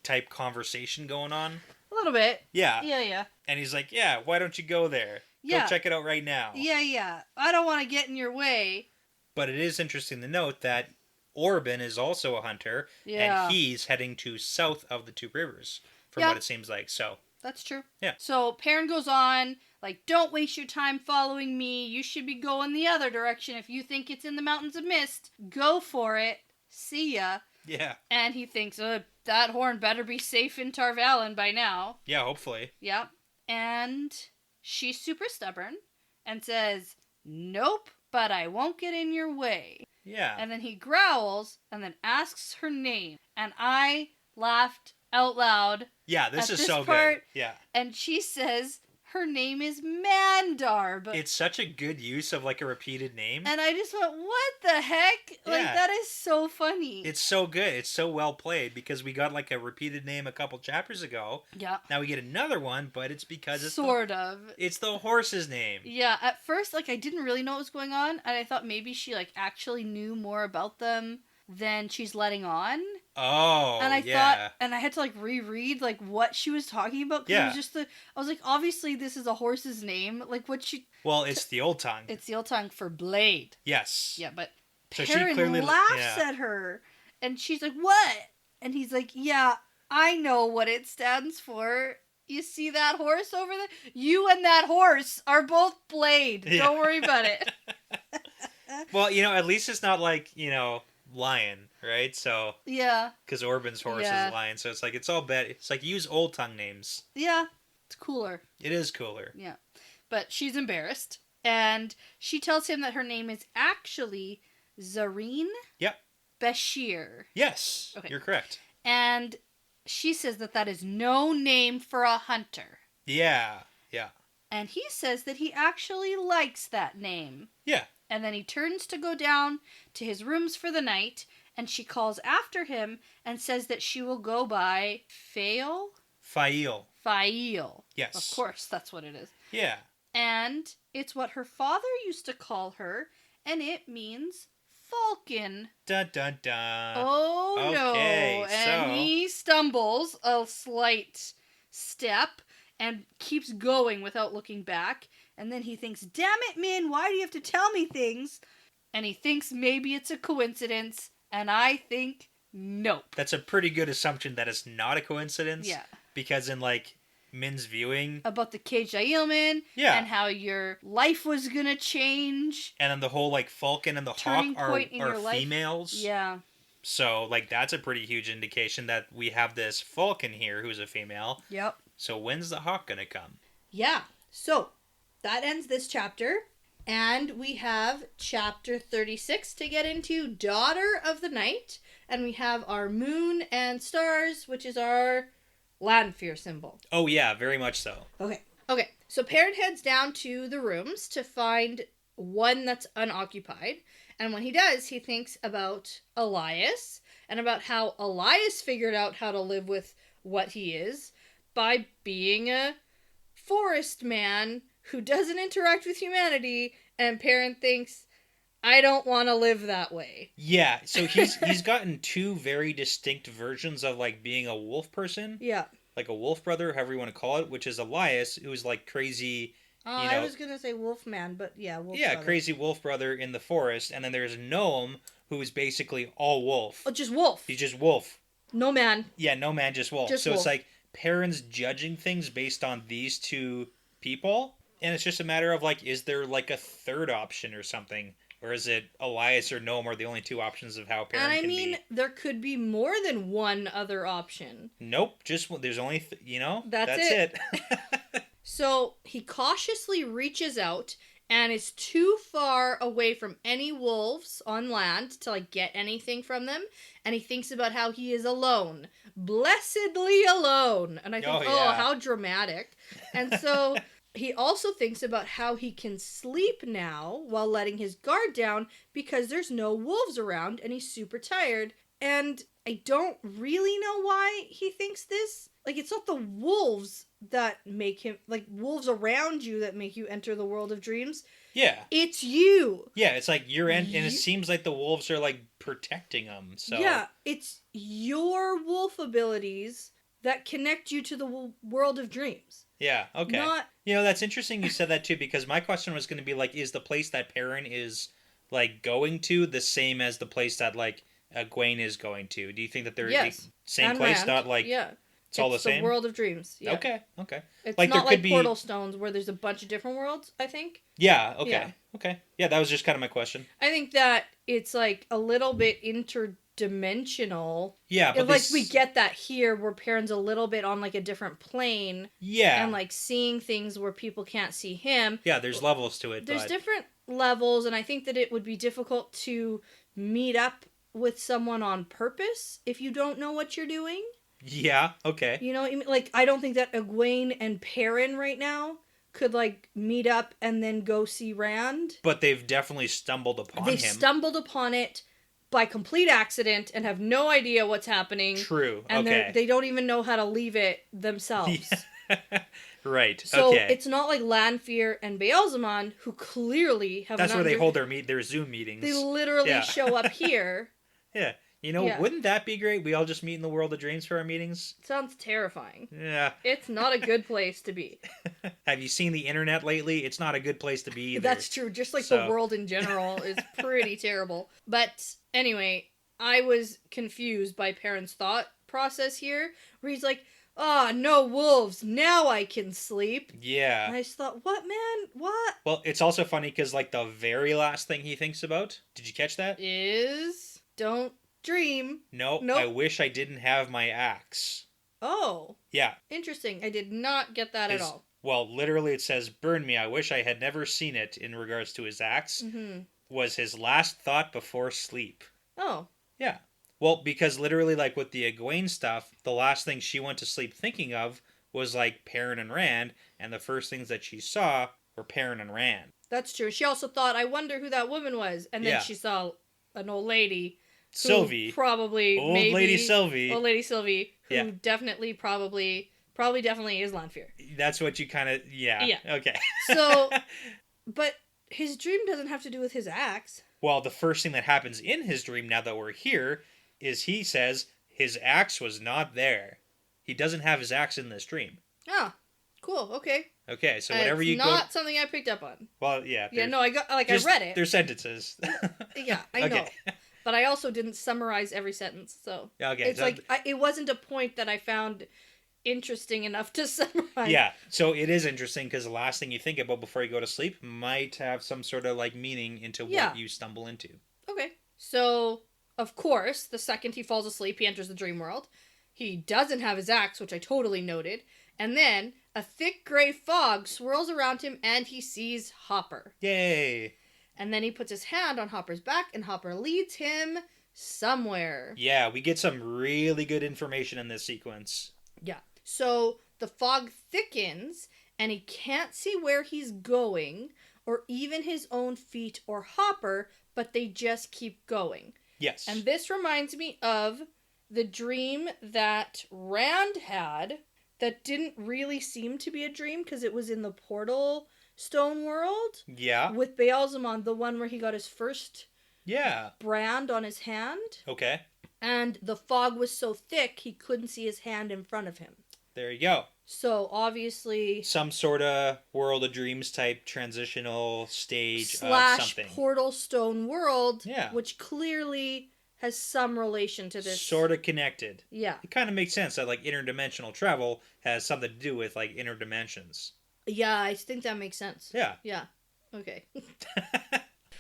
[SPEAKER 2] type conversation going on.
[SPEAKER 1] A little bit.
[SPEAKER 2] Yeah.
[SPEAKER 1] Yeah.
[SPEAKER 2] And he's like, yeah, why don't you go there?
[SPEAKER 1] Yeah.
[SPEAKER 2] Go check it out right now.
[SPEAKER 1] Yeah. I don't want to get in your way.
[SPEAKER 2] But it is interesting to note that Orban is also a hunter, and he's heading to south of the two rivers, from what it seems like. So
[SPEAKER 1] that's true.
[SPEAKER 2] Yeah.
[SPEAKER 1] So Perrin goes on, like, don't waste your time following me. You should be going the other direction. If you think it's in the Mountains of Mist, go for it. See ya.
[SPEAKER 2] Yeah.
[SPEAKER 1] And he thinks, that horn better be safe in Tarvalin by now.
[SPEAKER 2] Yeah, hopefully.
[SPEAKER 1] Yeah. And she's super stubborn and says, nope, but I won't get in your way.
[SPEAKER 2] Yeah.
[SPEAKER 1] And then he growls and then asks her name. And I laughed out loud.
[SPEAKER 2] Yeah, this is so
[SPEAKER 1] part,
[SPEAKER 2] good. Yeah.
[SPEAKER 1] And she says her name is Mandarb.
[SPEAKER 2] It's such a good use of, like, a repeated name.
[SPEAKER 1] And I just went, what the heck?
[SPEAKER 2] Yeah.
[SPEAKER 1] Like, that is so funny.
[SPEAKER 2] It's so good. It's so well played because we got, like, a repeated name a couple chapters ago.
[SPEAKER 1] Yeah.
[SPEAKER 2] Now we get another one, but it's because it's
[SPEAKER 1] It's
[SPEAKER 2] the horse's name.
[SPEAKER 1] Yeah, at first, like, I didn't really know what was going on, and I thought maybe she, like, actually knew more about them than she's letting on.
[SPEAKER 2] Oh,
[SPEAKER 1] and I thought, and I had to, like, reread, like, what she was talking about. Cause it was just I was like, obviously this is a horse's name. Like, what she...
[SPEAKER 2] Well, it's the old tongue.
[SPEAKER 1] It's the old tongue for blade.
[SPEAKER 2] Yes.
[SPEAKER 1] Yeah, but
[SPEAKER 2] so
[SPEAKER 1] Perrin
[SPEAKER 2] she clearly
[SPEAKER 1] laughs at her, and she's like, what? And he's like, yeah, I know what it stands for. You see that horse over there? You and that horse are both blade. Yeah. Don't worry about it.
[SPEAKER 2] Well, you know, at least it's not like, you know, lion, right? So
[SPEAKER 1] yeah,
[SPEAKER 2] because Orban's horse is lion, so it's like it's all bad. It's like use old tongue names.
[SPEAKER 1] Yeah, it's cooler.
[SPEAKER 2] It is cooler.
[SPEAKER 1] Yeah, but she's embarrassed, and she tells him that her name is actually Zareen.
[SPEAKER 2] Yep.
[SPEAKER 1] Bashir.
[SPEAKER 2] Yes. Okay. You're correct.
[SPEAKER 1] And she says that is no name for a hunter.
[SPEAKER 2] Yeah. Yeah.
[SPEAKER 1] And he says that he actually likes that name.
[SPEAKER 2] Yeah.
[SPEAKER 1] And then he turns to go down to his rooms for the night, and she calls after him and says that she will go by Fail?
[SPEAKER 2] Fail.
[SPEAKER 1] Fail.
[SPEAKER 2] Yes.
[SPEAKER 1] Of course, that's what it is.
[SPEAKER 2] Yeah.
[SPEAKER 1] And it's what her father used to call her, and it means Falcon.
[SPEAKER 2] Dun dun dun.
[SPEAKER 1] Oh,
[SPEAKER 2] okay,
[SPEAKER 1] no. And he stumbles a slight step and keeps going without looking back. And then he thinks, damn it, Min, why do you have to tell me things? And he thinks maybe it's a coincidence. And I think, nope.
[SPEAKER 2] That's a pretty good assumption that it's not a coincidence.
[SPEAKER 1] Yeah.
[SPEAKER 2] Because in, like, Min's viewing...
[SPEAKER 1] About the Cage Ailman.
[SPEAKER 2] Yeah.
[SPEAKER 1] And how your life was gonna change.
[SPEAKER 2] And then the whole, like, Falcon and the Hawk are females.
[SPEAKER 1] Yeah.
[SPEAKER 2] So, like, that's a pretty huge indication that we have this Falcon here who's a female.
[SPEAKER 1] Yep.
[SPEAKER 2] So when's the Hawk gonna come?
[SPEAKER 1] Yeah. So... that ends this chapter, and we have chapter 36 to get into, Daughter of the Night, and we have our moon and stars, which is our Lanfear symbol.
[SPEAKER 2] Oh yeah, very much so.
[SPEAKER 1] Okay, so Perrin heads down to the rooms to find one that's unoccupied, and when he does, he thinks about Elias, and about how Elias figured out how to live with what he is by being a forest man who doesn't interact with humanity, and Perrin thinks, I don't want to live that way.
[SPEAKER 2] Yeah, so he's gotten two very distinct versions of, like, being a wolf person.
[SPEAKER 1] Yeah.
[SPEAKER 2] Like a wolf brother, however you want to call it, which is Elias, who's, like, crazy...
[SPEAKER 1] I was going to say wolf man, but yeah, wolf brother.
[SPEAKER 2] Crazy wolf brother in the forest, and then there's Gnome, who is basically all wolf.
[SPEAKER 1] Oh, just wolf.
[SPEAKER 2] He's just wolf.
[SPEAKER 1] No man.
[SPEAKER 2] Yeah, no man, just wolf.
[SPEAKER 1] Just
[SPEAKER 2] so
[SPEAKER 1] wolf.
[SPEAKER 2] It's like, Perrin's judging things based on these two people, and it's just a matter of like, is there like a third option or something? Or is it Elias or Noam are the only two options of how Perrin can be?
[SPEAKER 1] there could be more than one other option.
[SPEAKER 2] Nope, just there's only,
[SPEAKER 1] That's
[SPEAKER 2] it.
[SPEAKER 1] So he cautiously reaches out and is too far away from any wolves on land to like get anything from them. And he thinks about how he is alone. Blessedly alone. And I think, how dramatic. And so he also thinks about how he can sleep now while letting his guard down because there's no wolves around and he's super tired. And I don't really know why he thinks this. Like, it's not the wolves that make him, like, wolves around you that make you enter the world of dreams.
[SPEAKER 2] Yeah.
[SPEAKER 1] It's you.
[SPEAKER 2] Yeah, it's like you're in, and it seems like the wolves are, like, protecting him, so.
[SPEAKER 1] Yeah, it's your wolf abilities that connect you to the world of dreams.
[SPEAKER 2] Yeah, okay.
[SPEAKER 1] Not...
[SPEAKER 2] that's interesting you said that, too, because my question was going to be, like, is the place that Perrin is, like, going to the same as the place that, like, Egwene is going to? Do you think that they're the same place,
[SPEAKER 1] Rand.
[SPEAKER 2] not, like...
[SPEAKER 1] Yeah.
[SPEAKER 2] It's all the same?
[SPEAKER 1] The world of dreams. Yeah.
[SPEAKER 2] Okay.
[SPEAKER 1] It's
[SPEAKER 2] like,
[SPEAKER 1] not
[SPEAKER 2] there
[SPEAKER 1] like
[SPEAKER 2] could
[SPEAKER 1] Portal Stones where there's a bunch of different worlds, I think.
[SPEAKER 2] Yeah, okay.
[SPEAKER 1] Yeah.
[SPEAKER 2] Okay. Yeah, that was just kind of my question.
[SPEAKER 1] I think that it's like a little bit interdimensional.
[SPEAKER 2] Yeah, but
[SPEAKER 1] like we get that here where Perrin's a little bit on like a different plane.
[SPEAKER 2] Yeah.
[SPEAKER 1] And like seeing things where people can't see him.
[SPEAKER 2] Yeah, there's levels to it.
[SPEAKER 1] There's different levels, and I think that it would be difficult to meet up with someone on purpose if you don't know what you're doing.
[SPEAKER 2] Yeah, okay.
[SPEAKER 1] You know what I mean? Like, I don't think that Egwene and Perrin right now could, like, meet up and then go see Rand.
[SPEAKER 2] But they've definitely stumbled upon him.
[SPEAKER 1] They've stumbled upon it by complete accident and have no idea what's happening.
[SPEAKER 2] True,
[SPEAKER 1] and
[SPEAKER 2] okay.
[SPEAKER 1] they don't even know how to leave it themselves.
[SPEAKER 2] Yeah. Right,
[SPEAKER 1] so
[SPEAKER 2] okay.
[SPEAKER 1] it's not like Lanfear and Beelzemon, who clearly have...
[SPEAKER 2] That's where they hold their Zoom meetings.
[SPEAKER 1] They literally show up here.
[SPEAKER 2] Yeah. Wouldn't that be great? We all just meet in the world of dreams for our meetings?
[SPEAKER 1] Sounds terrifying.
[SPEAKER 2] Yeah.
[SPEAKER 1] It's not a good place to be.
[SPEAKER 2] Have you seen the internet lately? It's not a good place to be either.
[SPEAKER 1] That's true. Just like the world in general is pretty terrible. But anyway, I was confused by Perrin's thought process here, where he's like, no wolves. Now I can sleep.
[SPEAKER 2] Yeah.
[SPEAKER 1] And I just thought, what, man? What?
[SPEAKER 2] Well, it's also funny because, like, the very last thing he thinks about, did you catch that?
[SPEAKER 1] Is don't dream.
[SPEAKER 2] Nope. I wish I didn't have my axe.
[SPEAKER 1] Oh.
[SPEAKER 2] Yeah.
[SPEAKER 1] Interesting. I did not get that at all.
[SPEAKER 2] Well, literally it says, burn me. I wish I had never seen it in regards to his axe.
[SPEAKER 1] Mm-hmm.
[SPEAKER 2] Was his last thought before sleep.
[SPEAKER 1] Oh.
[SPEAKER 2] Yeah. Well, because literally, like, with the Egwene stuff, the last thing she went to sleep thinking of was, like, Perrin and Rand, and the first things that she saw were Perrin and Rand.
[SPEAKER 1] That's true. She also thought, I wonder who that woman was. And then she saw an old lady.
[SPEAKER 2] Sylvie.
[SPEAKER 1] Old Lady Sylvie, who definitely definitely is Lanfear.
[SPEAKER 2] That's what you kind of, yeah. Okay.
[SPEAKER 1] So, but his dream doesn't have to do with his axe.
[SPEAKER 2] Well, the first thing that happens in his dream, now that we're here, is he says his axe was not there. He doesn't have his axe in this dream.
[SPEAKER 1] Oh, cool. Okay.
[SPEAKER 2] Okay, so whatever you go...
[SPEAKER 1] It's not something I picked up on.
[SPEAKER 2] Well, yeah.
[SPEAKER 1] Yeah, no, I read it.
[SPEAKER 2] They're sentences.
[SPEAKER 1] Yeah, I know. But I also didn't summarize every sentence, so...
[SPEAKER 2] Okay.
[SPEAKER 1] It's it wasn't a point that I found interesting enough to summarize.
[SPEAKER 2] Yeah, so it is interesting because the last thing you think about before you go to sleep might have some sort of, like, meaning into what you stumble into. Okay.
[SPEAKER 1] So, of course, the second he falls asleep, he enters the dream world. He doesn't have his axe, which I totally noted. And then a thick gray fog swirls around him and he sees Hopper.
[SPEAKER 2] Yay!
[SPEAKER 1] And then he puts his hand on Hopper's back and Hopper leads him somewhere.
[SPEAKER 2] Yeah, we get some really good information in this sequence.
[SPEAKER 1] Yeah. So the fog thickens and he can't see where he's going or even his own feet or Hopper, but they just keep going.
[SPEAKER 2] Yes.
[SPEAKER 1] And this reminds me of the dream that Rand had that didn't really seem to be a dream because it was in the Portal Stone world.
[SPEAKER 2] Yeah.
[SPEAKER 1] With Beelzemon, the one where he got his first brand on his hand.
[SPEAKER 2] Okay.
[SPEAKER 1] And the fog was so thick he couldn't see his hand in front of him.
[SPEAKER 2] There you go.
[SPEAKER 1] So obviously...
[SPEAKER 2] some sort of World of Dreams type transitional stage
[SPEAKER 1] /
[SPEAKER 2] of something.
[SPEAKER 1] Portal Stone world.
[SPEAKER 2] Yeah.
[SPEAKER 1] Which clearly has some relation to this.
[SPEAKER 2] Sort of connected.
[SPEAKER 1] Yeah.
[SPEAKER 2] It kind of makes sense that like interdimensional travel has something to do with like interdimensions.
[SPEAKER 1] Yeah, I think that makes sense.
[SPEAKER 2] Yeah.
[SPEAKER 1] Yeah. Okay.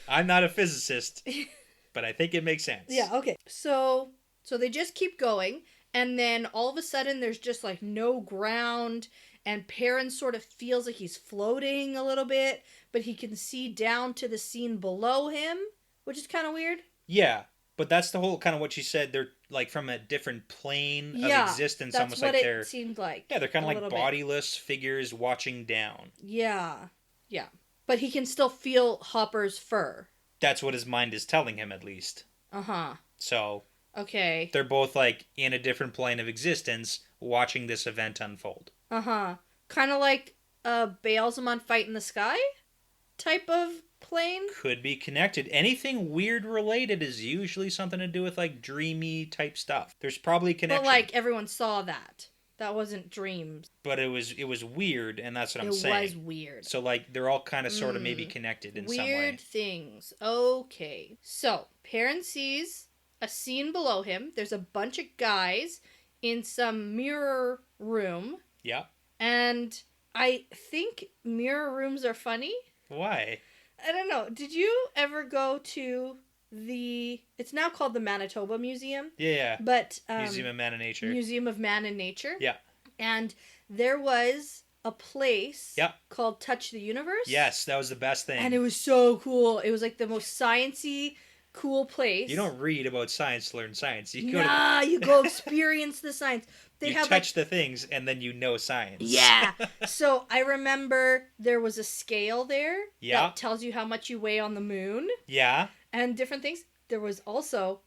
[SPEAKER 2] I'm not a physicist, but I think it makes sense.
[SPEAKER 1] Yeah, okay. So they just keep going, and then all of a sudden there's just like no ground, and Perrin sort of feels like he's floating a little bit, but he can see down to the scene below him, which is kind of weird.
[SPEAKER 2] Yeah, but that's the whole kind of what she said. They're like from a different plane of existence,
[SPEAKER 1] that's
[SPEAKER 2] almost
[SPEAKER 1] what
[SPEAKER 2] like
[SPEAKER 1] it seemed like.
[SPEAKER 2] Yeah, they're kind of like
[SPEAKER 1] bit.
[SPEAKER 2] bodiless figures watching down.
[SPEAKER 1] Yeah, yeah. But he can still feel Hopper's fur.
[SPEAKER 2] That's what his mind is telling him, at least.
[SPEAKER 1] Uh-huh.
[SPEAKER 2] So...
[SPEAKER 1] Okay.
[SPEAKER 2] They're both like in a different plane of existence watching this event unfold.
[SPEAKER 1] Uh-huh. Kind of like a Beelzemon fight in the sky type of plane?
[SPEAKER 2] Could be connected. Anything weird related is usually something to do with like dreamy type stuff. There's probably a connection.
[SPEAKER 1] But like everyone saw that. That wasn't dreams.
[SPEAKER 2] But it was weird, and that's what I'm saying.
[SPEAKER 1] It was weird.
[SPEAKER 2] So like they're all kind of sort of maybe connected in some way.
[SPEAKER 1] Weird things. Okay. So, Perrin sees a scene below him. There's a bunch of guys in some mirror room.
[SPEAKER 2] Yeah.
[SPEAKER 1] And I think mirror rooms are funny.
[SPEAKER 2] Why?
[SPEAKER 1] I don't know. Did you ever go to it's now called the Manitoba Museum?
[SPEAKER 2] Yeah.
[SPEAKER 1] But
[SPEAKER 2] Museum of Man and Nature.
[SPEAKER 1] Museum of Man and Nature.
[SPEAKER 2] Yeah.
[SPEAKER 1] And there was a place
[SPEAKER 2] Yep.
[SPEAKER 1] called Touch the Universe.
[SPEAKER 2] Yes, that was the best thing.
[SPEAKER 1] And it was so cool. It was like the most sciencey, cool place.
[SPEAKER 2] You don't read about science to learn science. You
[SPEAKER 1] you go experience the science.
[SPEAKER 2] You touch the things and then you know science.
[SPEAKER 1] Yeah. So I remember there was a scale there
[SPEAKER 2] that
[SPEAKER 1] tells you how much you weigh on the moon.
[SPEAKER 2] Yeah.
[SPEAKER 1] And different things. There was also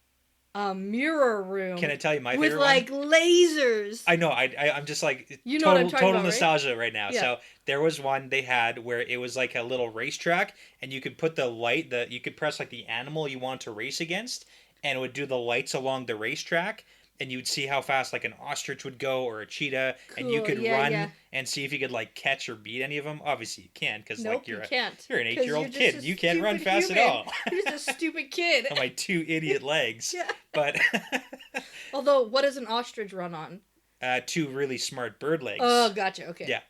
[SPEAKER 1] a mirror room.
[SPEAKER 2] Can I tell you my
[SPEAKER 1] with
[SPEAKER 2] favorite
[SPEAKER 1] like lasers?
[SPEAKER 2] I know. I'm just like
[SPEAKER 1] you know what I'm talking
[SPEAKER 2] total
[SPEAKER 1] about,
[SPEAKER 2] nostalgia right now.
[SPEAKER 1] Yeah.
[SPEAKER 2] So there was one they had where it was like a little racetrack, and you could put you could press like the animal you want to race against, and it would do the lights along the racetrack. And you would see how fast like an ostrich would go or a cheetah, and you could run and see if you could like catch or beat any of them. Obviously you can't because like you're an 8-year-old kid. You can't run fast at all.
[SPEAKER 1] You're just a stupid kid.
[SPEAKER 2] On my 2 idiot legs.
[SPEAKER 1] Yeah.
[SPEAKER 2] But
[SPEAKER 1] although, what does an ostrich run on?
[SPEAKER 2] 2 really smart bird legs.
[SPEAKER 1] Oh, gotcha. Okay.
[SPEAKER 2] Yeah.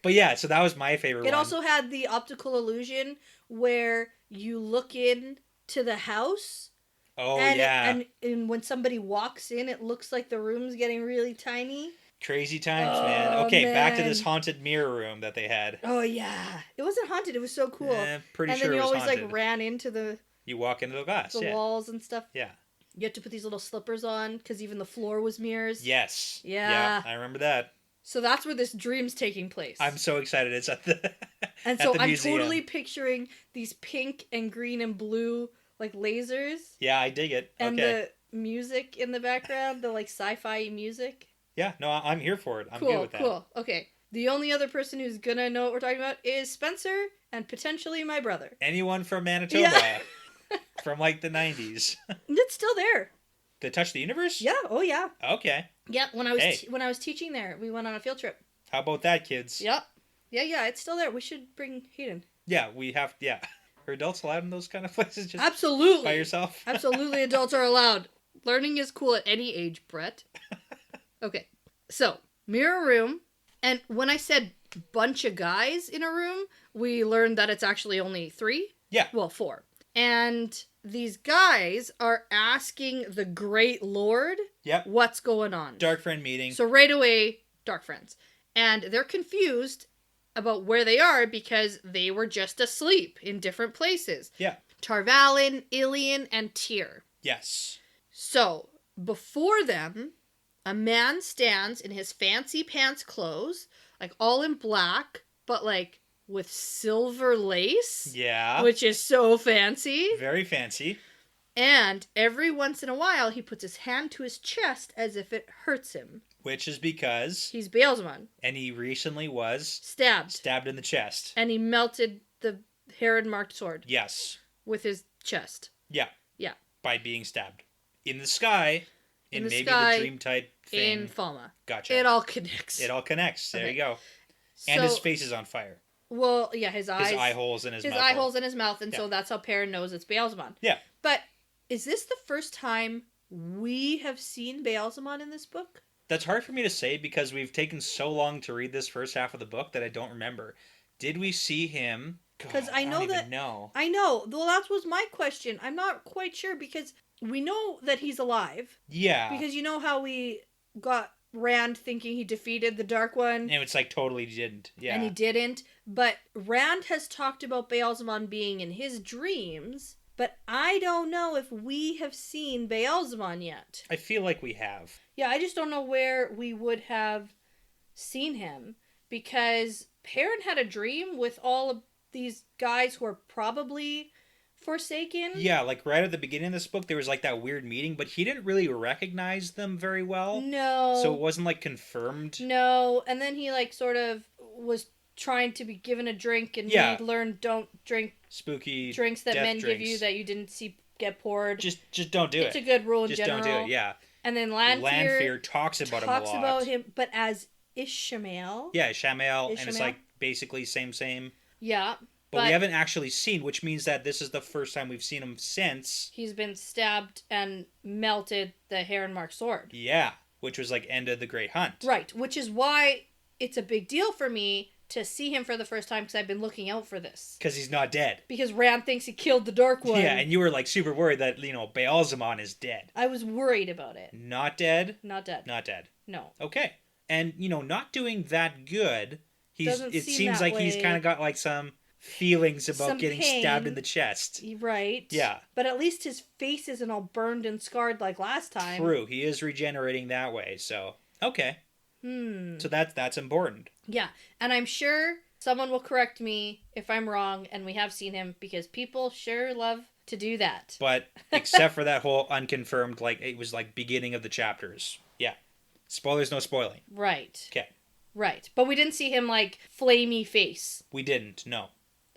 [SPEAKER 2] But yeah, so that was my favorite one.
[SPEAKER 1] It also had the optical illusion where you look in to the house.
[SPEAKER 2] Oh,
[SPEAKER 1] and when somebody walks in, it looks like the room's getting really tiny.
[SPEAKER 2] Crazy times, man. Okay, back to this haunted mirror room that they had.
[SPEAKER 1] Oh, yeah. It wasn't haunted. It was so cool.
[SPEAKER 2] Pretty
[SPEAKER 1] and
[SPEAKER 2] sure
[SPEAKER 1] then you
[SPEAKER 2] it was
[SPEAKER 1] always
[SPEAKER 2] haunted.
[SPEAKER 1] like ran into the...
[SPEAKER 2] You walk into the glass,
[SPEAKER 1] the walls and stuff.
[SPEAKER 2] Yeah.
[SPEAKER 1] You had to put these little slippers on because even the floor was mirrors.
[SPEAKER 2] Yes.
[SPEAKER 1] Yeah.
[SPEAKER 2] I remember that.
[SPEAKER 1] So that's where this dream's taking place.
[SPEAKER 2] I'm so excited. It's at the
[SPEAKER 1] And so I'm
[SPEAKER 2] museum.
[SPEAKER 1] totally picturing these pink and green and blue like lasers.
[SPEAKER 2] Yeah, I dig it.
[SPEAKER 1] And the music in the background, the like sci-fi music.
[SPEAKER 2] Yeah, no, I'm here for it. I'm
[SPEAKER 1] good
[SPEAKER 2] with that.
[SPEAKER 1] Cool. Okay. The only other person who's gonna know what we're talking about is Spencer and potentially my brother.
[SPEAKER 2] Anyone from Manitoba. Yeah. From like the 90s.
[SPEAKER 1] It's still there.
[SPEAKER 2] The Touch the Universe?
[SPEAKER 1] Yeah. Oh yeah.
[SPEAKER 2] Okay.
[SPEAKER 1] Yeah. When I was teaching there, we went on a field trip.
[SPEAKER 2] How about that, kids?
[SPEAKER 1] Yep. Yeah. It's still there. We should bring Hayden.
[SPEAKER 2] Yeah, we have. Yeah. Are adults allowed in those kind of places? Just
[SPEAKER 1] absolutely.
[SPEAKER 2] By yourself?
[SPEAKER 1] Absolutely, adults are allowed. Learning is cool at any age, Brett. Okay. So, mirror room. And when I said bunch of guys in a room, we learned that it's actually only 3.
[SPEAKER 2] Yeah.
[SPEAKER 1] Well, 4. And these guys are asking the Great Lord what's going on.
[SPEAKER 2] Dark Friend meeting.
[SPEAKER 1] So right away, Dark Friends. And they're confused about where they are because they were just asleep in different places.
[SPEAKER 2] Yeah.
[SPEAKER 1] Tarvalin, Ilian, and Tyr.
[SPEAKER 2] Yes.
[SPEAKER 1] So, before them, a man stands in his fancy pants clothes, like all in black, but like with silver lace.
[SPEAKER 2] Yeah.
[SPEAKER 1] Which is so fancy.
[SPEAKER 2] Very fancy.
[SPEAKER 1] And every once in a while, he puts his hand to his chest as if it hurts him.
[SPEAKER 2] Which is because...
[SPEAKER 1] he's Beelzemon.
[SPEAKER 2] And he recently was...
[SPEAKER 1] Stabbed
[SPEAKER 2] in the chest.
[SPEAKER 1] And he melted the Herod-marked sword.
[SPEAKER 2] Yes.
[SPEAKER 1] With his chest.
[SPEAKER 2] Yeah.
[SPEAKER 1] Yeah.
[SPEAKER 2] By being stabbed. In the sky. In maybe
[SPEAKER 1] sky,
[SPEAKER 2] the dream type thing.
[SPEAKER 1] In Falma.
[SPEAKER 2] Gotcha.
[SPEAKER 1] It all connects.
[SPEAKER 2] There you go. And his face is on fire.
[SPEAKER 1] Well, yeah, his eyes.
[SPEAKER 2] His eye holes in his mouth.
[SPEAKER 1] His eye holes in his mouth, and so that's how Perrin knows it's Beelzemon.
[SPEAKER 2] Yeah.
[SPEAKER 1] But
[SPEAKER 3] is this the first time we have seen Beelzemon in this book?
[SPEAKER 2] That's hard for me to say because we've taken so long to read this first half of the book that I don't remember. Did we see him?
[SPEAKER 3] Because I know
[SPEAKER 2] don't
[SPEAKER 3] that.
[SPEAKER 2] even know.
[SPEAKER 3] I know. Well, that was my question. I'm not quite sure because we know that he's alive.
[SPEAKER 2] Yeah.
[SPEAKER 3] Because you know how we got Rand thinking he defeated the Dark One?
[SPEAKER 2] And it's like totally didn't. Yeah.
[SPEAKER 3] And he didn't. But Rand has talked about Beelzemon being in his dreams. But I don't know if we have seen Beelzemon yet.
[SPEAKER 2] I feel like we have.
[SPEAKER 3] Yeah, I just don't know where we would have seen him. Because Perrin had a dream with all of these guys who are probably Forsaken.
[SPEAKER 2] Yeah, like right at the beginning of this book, there was like that weird meeting, but he didn't really recognize them very well.
[SPEAKER 3] No.
[SPEAKER 2] So it wasn't like confirmed.
[SPEAKER 3] No, and then he like sort of was trying to be given a drink, and
[SPEAKER 2] Yeah.
[SPEAKER 3] he learned don't drink
[SPEAKER 2] Spooky
[SPEAKER 3] drinks that
[SPEAKER 2] death
[SPEAKER 3] men
[SPEAKER 2] drinks.
[SPEAKER 3] give you that you didn't see get poured.
[SPEAKER 2] Just don't do
[SPEAKER 3] It's
[SPEAKER 2] it.
[SPEAKER 3] a good rule in
[SPEAKER 2] Just
[SPEAKER 3] general.
[SPEAKER 2] don't do it. Yeah.
[SPEAKER 3] And then Lanfear
[SPEAKER 2] talks about him a lot.
[SPEAKER 3] But as Ishmael.
[SPEAKER 2] Yeah, Ishmael, and it's
[SPEAKER 3] Ishmael.
[SPEAKER 2] like basically same.
[SPEAKER 3] Yeah.
[SPEAKER 2] But we haven't actually seen, which means that this is the first time we've seen him since.
[SPEAKER 3] He's been stabbed and melted the Heron Mark sword.
[SPEAKER 2] Yeah, which was like end of the Great Hunt.
[SPEAKER 3] Right, which is why it's a big deal for me to see him for the first time because I've been looking out for this.
[SPEAKER 2] Because he's not dead.
[SPEAKER 3] Because Rand thinks he killed the Dark One.
[SPEAKER 2] Yeah, and you were like super worried that, Beelzemon is dead.
[SPEAKER 3] I was worried about it.
[SPEAKER 2] Not dead?
[SPEAKER 3] Not dead.
[SPEAKER 2] Not dead.
[SPEAKER 3] No.
[SPEAKER 2] Okay. And, not doing that good.
[SPEAKER 3] Doesn't
[SPEAKER 2] it
[SPEAKER 3] seem
[SPEAKER 2] seems
[SPEAKER 3] that
[SPEAKER 2] like he's
[SPEAKER 3] way.
[SPEAKER 2] kind of got like some feelings about
[SPEAKER 3] Some
[SPEAKER 2] getting
[SPEAKER 3] pain.
[SPEAKER 2] stabbed in the chest.
[SPEAKER 3] Right.
[SPEAKER 2] Yeah.
[SPEAKER 3] But at least his face isn't all burned and scarred like last time.
[SPEAKER 2] True. He is regenerating that way. So, okay. So that's important.
[SPEAKER 3] Yeah. And I'm sure someone will correct me if I'm wrong and we have seen him because people sure love to do that.
[SPEAKER 2] But except for that whole unconfirmed, like, it was like beginning of the chapters. Yeah. Spoilers, no spoiling.
[SPEAKER 3] Right.
[SPEAKER 2] Okay.
[SPEAKER 3] Right. But we didn't see him like flamey face.
[SPEAKER 2] We didn't, no.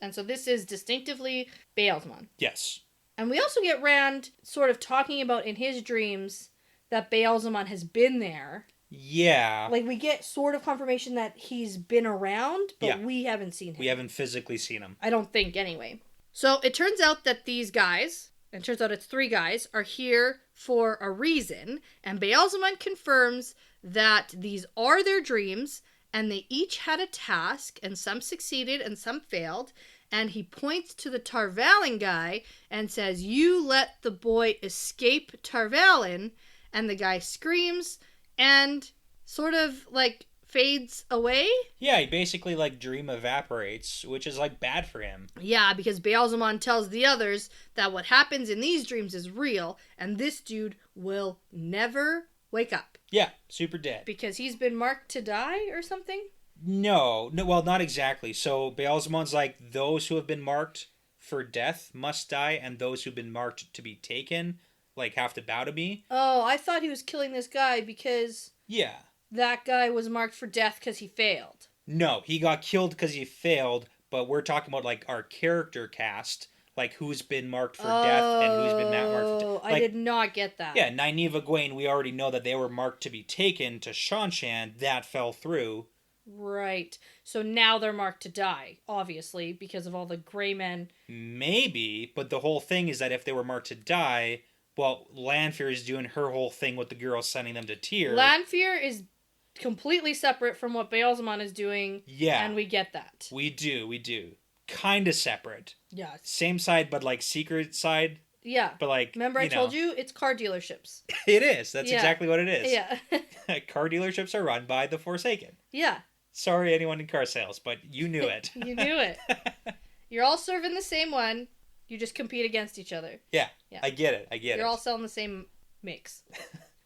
[SPEAKER 3] And so this is distinctively Beelzemon.
[SPEAKER 2] Yes.
[SPEAKER 3] And we also get Rand sort of talking about in his dreams that Beelzemon has been there.
[SPEAKER 2] Yeah.
[SPEAKER 3] Like, we get sort of confirmation that he's been around, but
[SPEAKER 2] Yeah.
[SPEAKER 3] we haven't seen him.
[SPEAKER 2] We haven't physically seen him.
[SPEAKER 3] I don't think, anyway. So, it turns out that these guys, and it turns out it's 3 guys, are here for a reason, and Beelzemon confirms that these are their dreams, and they each had a task, and some succeeded and some failed, and he points to the Tarvalin guy and says, "You let the boy escape Tarvalin," and the guy screams and sort of, like, fades away.
[SPEAKER 2] Yeah, he basically, like, dream evaporates, which is, like, bad for him.
[SPEAKER 3] Yeah, because Beelzemon tells the others that what happens in these dreams is real, and this dude will never wake up.
[SPEAKER 2] Yeah, super dead.
[SPEAKER 3] Because he's been marked to die or something?
[SPEAKER 2] No, well, not exactly. So Beelzemon's like, those who have been marked for death must die, and those who've been marked to be taken, like, have to bow to me.
[SPEAKER 3] Oh, I thought he was killing this guy because
[SPEAKER 2] Yeah.
[SPEAKER 3] that guy was marked for death because he failed.
[SPEAKER 2] No, he got killed because he failed, but we're talking about, like, our character cast, like, who's been marked for death and who's been not marked for death.
[SPEAKER 3] I did not get that.
[SPEAKER 2] Yeah, Nynaeve, Egwene, we already know that they were marked to be taken to Shanshan. That fell through.
[SPEAKER 3] Right. So now they're marked to die, obviously, because of all the gray men.
[SPEAKER 2] Maybe, but the whole thing is that if they were marked to die, well, Lanfear is doing her whole thing with the girls sending them to Tyr.
[SPEAKER 3] Lanfear is completely separate from what Beelzemon is doing.
[SPEAKER 2] Yeah.
[SPEAKER 3] And we get that.
[SPEAKER 2] We do. Kind of separate.
[SPEAKER 3] Yeah.
[SPEAKER 2] Same side, but like secret side.
[SPEAKER 3] Yeah.
[SPEAKER 2] But like,
[SPEAKER 3] remember I told you? It's car dealerships.
[SPEAKER 2] It is. That's
[SPEAKER 3] Yeah.
[SPEAKER 2] exactly what it is.
[SPEAKER 3] Yeah.
[SPEAKER 2] Car dealerships are run by the Forsaken.
[SPEAKER 3] Yeah.
[SPEAKER 2] Sorry, anyone in car sales, but you knew it.
[SPEAKER 3] You knew it. You're all serving the same one. You just compete against each other.
[SPEAKER 2] Yeah.
[SPEAKER 3] Yeah.
[SPEAKER 2] I get it.
[SPEAKER 3] You're all selling the same mix.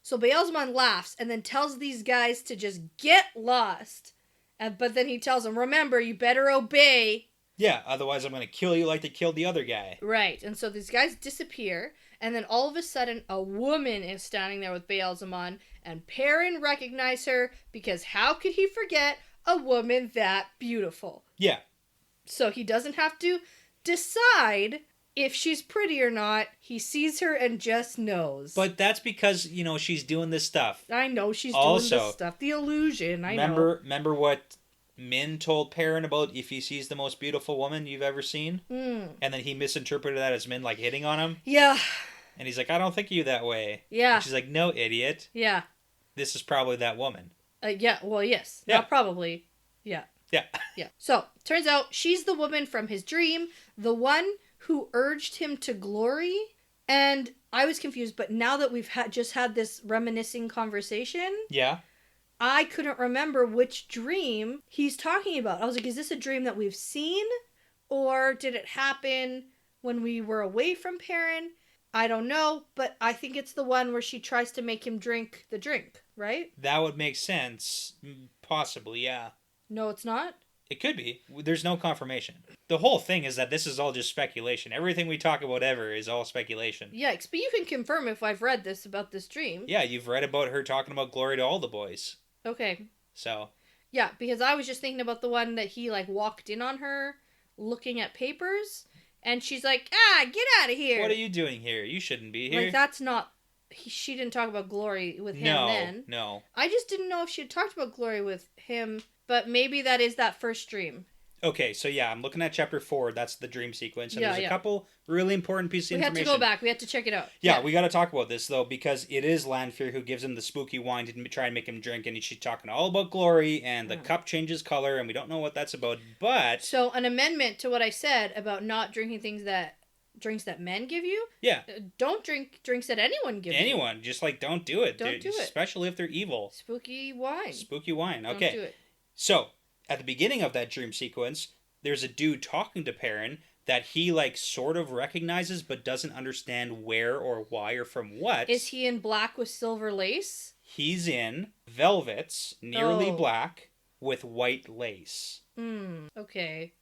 [SPEAKER 3] So Beelzemon laughs and then tells these guys to just get lost. But then he tells them, remember, you better obey.
[SPEAKER 2] Yeah, otherwise I'm going to kill you like they killed the other guy.
[SPEAKER 3] Right, and so these guys disappear, and then all of a sudden a woman is standing there with Beelzemon, and Perrin recognizes her because how could he forget a woman that beautiful?
[SPEAKER 2] Yeah.
[SPEAKER 3] So he doesn't have to decide if she's pretty or not. He sees her and just knows.
[SPEAKER 2] But that's because, she's doing this stuff.
[SPEAKER 3] I know she's
[SPEAKER 2] Also,
[SPEAKER 3] doing this stuff. The illusion, I know.
[SPEAKER 2] Remember what Min told Perrin about if he sees the most beautiful woman you've ever seen? And then he misinterpreted that as Min, like, hitting on him?
[SPEAKER 3] Yeah.
[SPEAKER 2] And he's like, I don't think of you that way.
[SPEAKER 3] Yeah.
[SPEAKER 2] And she's like, no, idiot.
[SPEAKER 3] Yeah.
[SPEAKER 2] This is probably that woman.
[SPEAKER 3] Yeah, well, yes.
[SPEAKER 2] Yeah.
[SPEAKER 3] Not probably. Yeah.
[SPEAKER 2] Yeah.
[SPEAKER 3] Yeah. So, turns out she's the woman from his dream, the one who urged him to glory. And I was confused, but now that we've just had this reminiscing conversation,
[SPEAKER 2] Yeah.
[SPEAKER 3] I couldn't remember which dream he's talking about. I was like, is this a dream that we've seen? Or did it happen when we were away from Perrin? I don't know, but I think it's the one where she tries to make him drink the drink, right?
[SPEAKER 2] That would make sense. Possibly, yeah.
[SPEAKER 3] No, it's not?
[SPEAKER 2] It could be. There's no confirmation. The whole thing is that this is all just speculation. Everything we talk about ever is all speculation.
[SPEAKER 3] Yikes, but you can confirm if I've read this about this dream.
[SPEAKER 2] Yeah, you've read about her talking about glory to all the boys.
[SPEAKER 3] Okay.
[SPEAKER 2] So.
[SPEAKER 3] Yeah, because I was just thinking about the one that he, like, walked in on her looking at papers, and she's like, get out of here.
[SPEAKER 2] What are you doing here? You shouldn't be here.
[SPEAKER 3] Like, that's not... she didn't talk about glory with him then.
[SPEAKER 2] No.
[SPEAKER 3] I just didn't know if she had talked about glory with him, but maybe that is that first dream.
[SPEAKER 2] Okay, so yeah, I'm looking at chapter 4. That's the dream sequence. And
[SPEAKER 3] Yeah,
[SPEAKER 2] there's a couple really important pieces of information.
[SPEAKER 3] We have to go back. We have to check it out.
[SPEAKER 2] Yeah, we got to talk about this, though, because it is Lanfear who gives him the spooky wine to try and make him drink, and she's talking all about glory, and the cup changes color, and we don't know what that's about, but...
[SPEAKER 3] So, an amendment to what I said about not drinking drinks that men give you?
[SPEAKER 2] Yeah.
[SPEAKER 3] Don't drink drinks that anyone gives you.
[SPEAKER 2] Anyone. Just, like, don't do it.
[SPEAKER 3] Don't do it.
[SPEAKER 2] Especially if they're evil.
[SPEAKER 3] Spooky wine.
[SPEAKER 2] Spooky wine. Okay.
[SPEAKER 3] Don't do it.
[SPEAKER 2] So, at the beginning of that dream sequence, there's a dude talking to Perrin that he, like, sort of recognizes but doesn't understand where or why or from what.
[SPEAKER 3] Is he in black with silver lace?
[SPEAKER 2] He's in velvets, nearly
[SPEAKER 3] Oh.
[SPEAKER 2] black, with white lace.
[SPEAKER 3] Okay.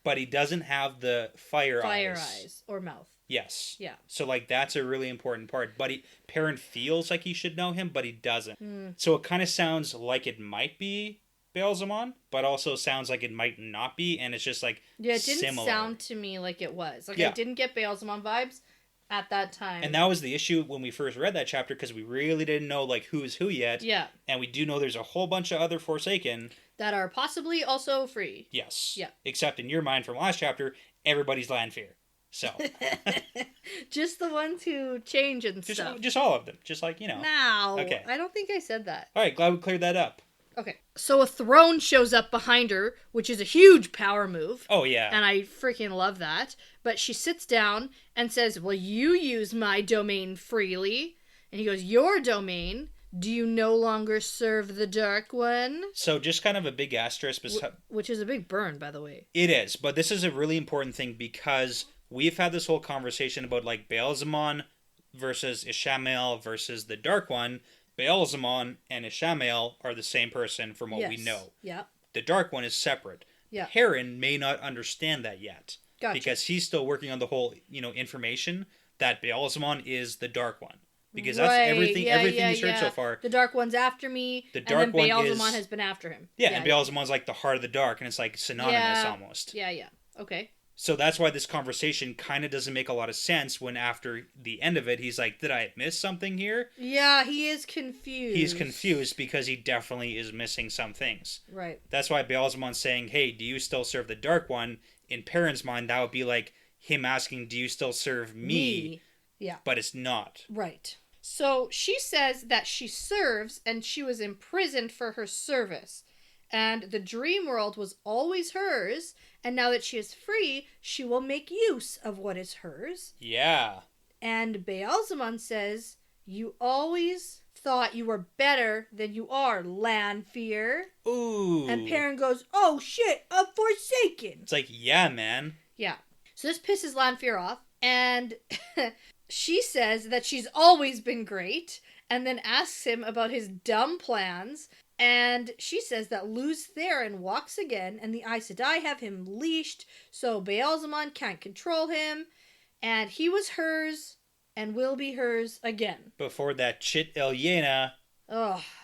[SPEAKER 2] But he doesn't have the fire
[SPEAKER 3] eyes. Or mouth.
[SPEAKER 2] Yes.
[SPEAKER 3] Yeah.
[SPEAKER 2] So, like, that's a really important part. But Perrin feels like he should know him, but he doesn't. So it kind of sounds like it might be Beelzemon, but also sounds like it might not be, and it's just, like,
[SPEAKER 3] yeah, it didn't
[SPEAKER 2] similar.
[SPEAKER 3] sound to me like it was. Like,
[SPEAKER 2] Yeah.
[SPEAKER 3] I didn't get Beelzemon vibes at that time.
[SPEAKER 2] And that was the issue when we first read that chapter, because we really didn't know, like, who is who yet.
[SPEAKER 3] Yeah.
[SPEAKER 2] And we do know there's a whole bunch of other Forsaken.
[SPEAKER 3] That are possibly also free.
[SPEAKER 2] Yes.
[SPEAKER 3] Yeah.
[SPEAKER 2] Except in your mind from last chapter, everybody's Lanfear. So.
[SPEAKER 3] Just the ones who change and
[SPEAKER 2] just,
[SPEAKER 3] stuff.
[SPEAKER 2] Just all of them. Just like, you know.
[SPEAKER 3] No.
[SPEAKER 2] Okay.
[SPEAKER 3] I don't think I said that.
[SPEAKER 2] All right, glad we cleared that up.
[SPEAKER 3] Okay. So a throne shows up behind her, which is a huge power move.
[SPEAKER 2] Oh, yeah.
[SPEAKER 3] And I freaking love that. But she sits down and says, well, you use my domain freely. And he goes, your domain? Do you no longer serve the Dark One?
[SPEAKER 2] So just kind of a big asterisk.
[SPEAKER 3] Which is a big burn, by the way.
[SPEAKER 2] It is. But this is a really important thing because we've had this whole conversation about, like, Beelzemon versus Ishamael versus the Dark One. Beelzemon and Ishamael are the same person from what we know.
[SPEAKER 3] Yeah.
[SPEAKER 2] The Dark One is separate.
[SPEAKER 3] Yeah.
[SPEAKER 2] Perrin may not understand that yet.
[SPEAKER 3] Gotcha.
[SPEAKER 2] Because he's still working on the whole, information that Beelzemon is the Dark One. Because that's everything he's heard so far.
[SPEAKER 3] The Dark One's after me,
[SPEAKER 2] the Dark One
[SPEAKER 3] Beelzemon has been after him.
[SPEAKER 2] Yeah, and Beelzemon's like the heart of the dark, and it's like synonymous almost.
[SPEAKER 3] Yeah. Okay.
[SPEAKER 2] So that's why this conversation kind of doesn't make a lot of sense when after the end of it, he's like, did I miss something here?
[SPEAKER 3] Yeah, he is confused.
[SPEAKER 2] He's confused because he definitely is missing some things.
[SPEAKER 3] Right.
[SPEAKER 2] That's why Beelzemon's saying, hey, do you still serve the Dark One? In Perrin's mind, that would be like him asking, do you still serve me?
[SPEAKER 3] Yeah.
[SPEAKER 2] But it's not.
[SPEAKER 3] Right. So she says that she serves and she was imprisoned for her service. And the dream world was always hers, and now that she is free, she will make use of what is hers.
[SPEAKER 2] Yeah.
[SPEAKER 3] And Beelzemon says, you always thought you were better than you are, Lanfear.
[SPEAKER 2] Ooh.
[SPEAKER 3] And Perrin goes, oh shit, I'm Forsaken.
[SPEAKER 2] It's like, yeah, man.
[SPEAKER 3] Yeah. So this pisses Lanfear off, and she says that she's always been great, and then asks him about his dumb plans. And she says that Luz Theron walks again, and the Aes Sedai have him leashed, so Beelzemon can't control him, and he was hers, and will be hers again.
[SPEAKER 2] Before that Chit Ilyena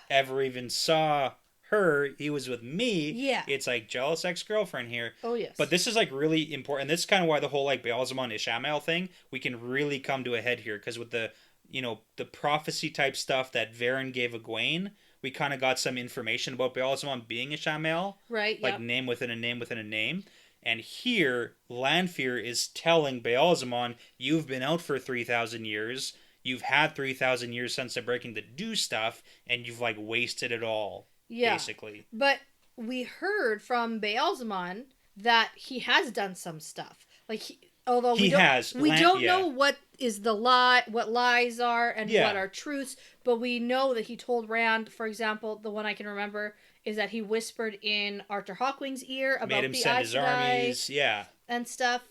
[SPEAKER 2] ever even saw her, he was with me.
[SPEAKER 3] Yeah.
[SPEAKER 2] It's like jealous ex-girlfriend here.
[SPEAKER 3] Oh, yes.
[SPEAKER 2] But this is like really important. This is kind of why the whole like Beelzemon Ishamael thing, we can really come to a head here, because with the, the prophecy type stuff that Varen gave Egwene, we kind of got some information about Beelzemon being Ishamael.
[SPEAKER 3] Right,
[SPEAKER 2] Like name within a name within a name. And here, Lanfear is telling Beelzemon, you've been out for 3,000 years. You've had 3,000 years since the breaking to do stuff, and you've, like, wasted it all, basically.
[SPEAKER 3] But we heard from Beelzemon that he has done some stuff. Like, although we don't know what is the lie, what lies are, and what are truths, but we know that he told Rand, for example, the one I can remember is that he whispered in Arthur Hawkwing's ear about
[SPEAKER 2] made him
[SPEAKER 3] the
[SPEAKER 2] send
[SPEAKER 3] Aes
[SPEAKER 2] his armies,
[SPEAKER 3] and stuff.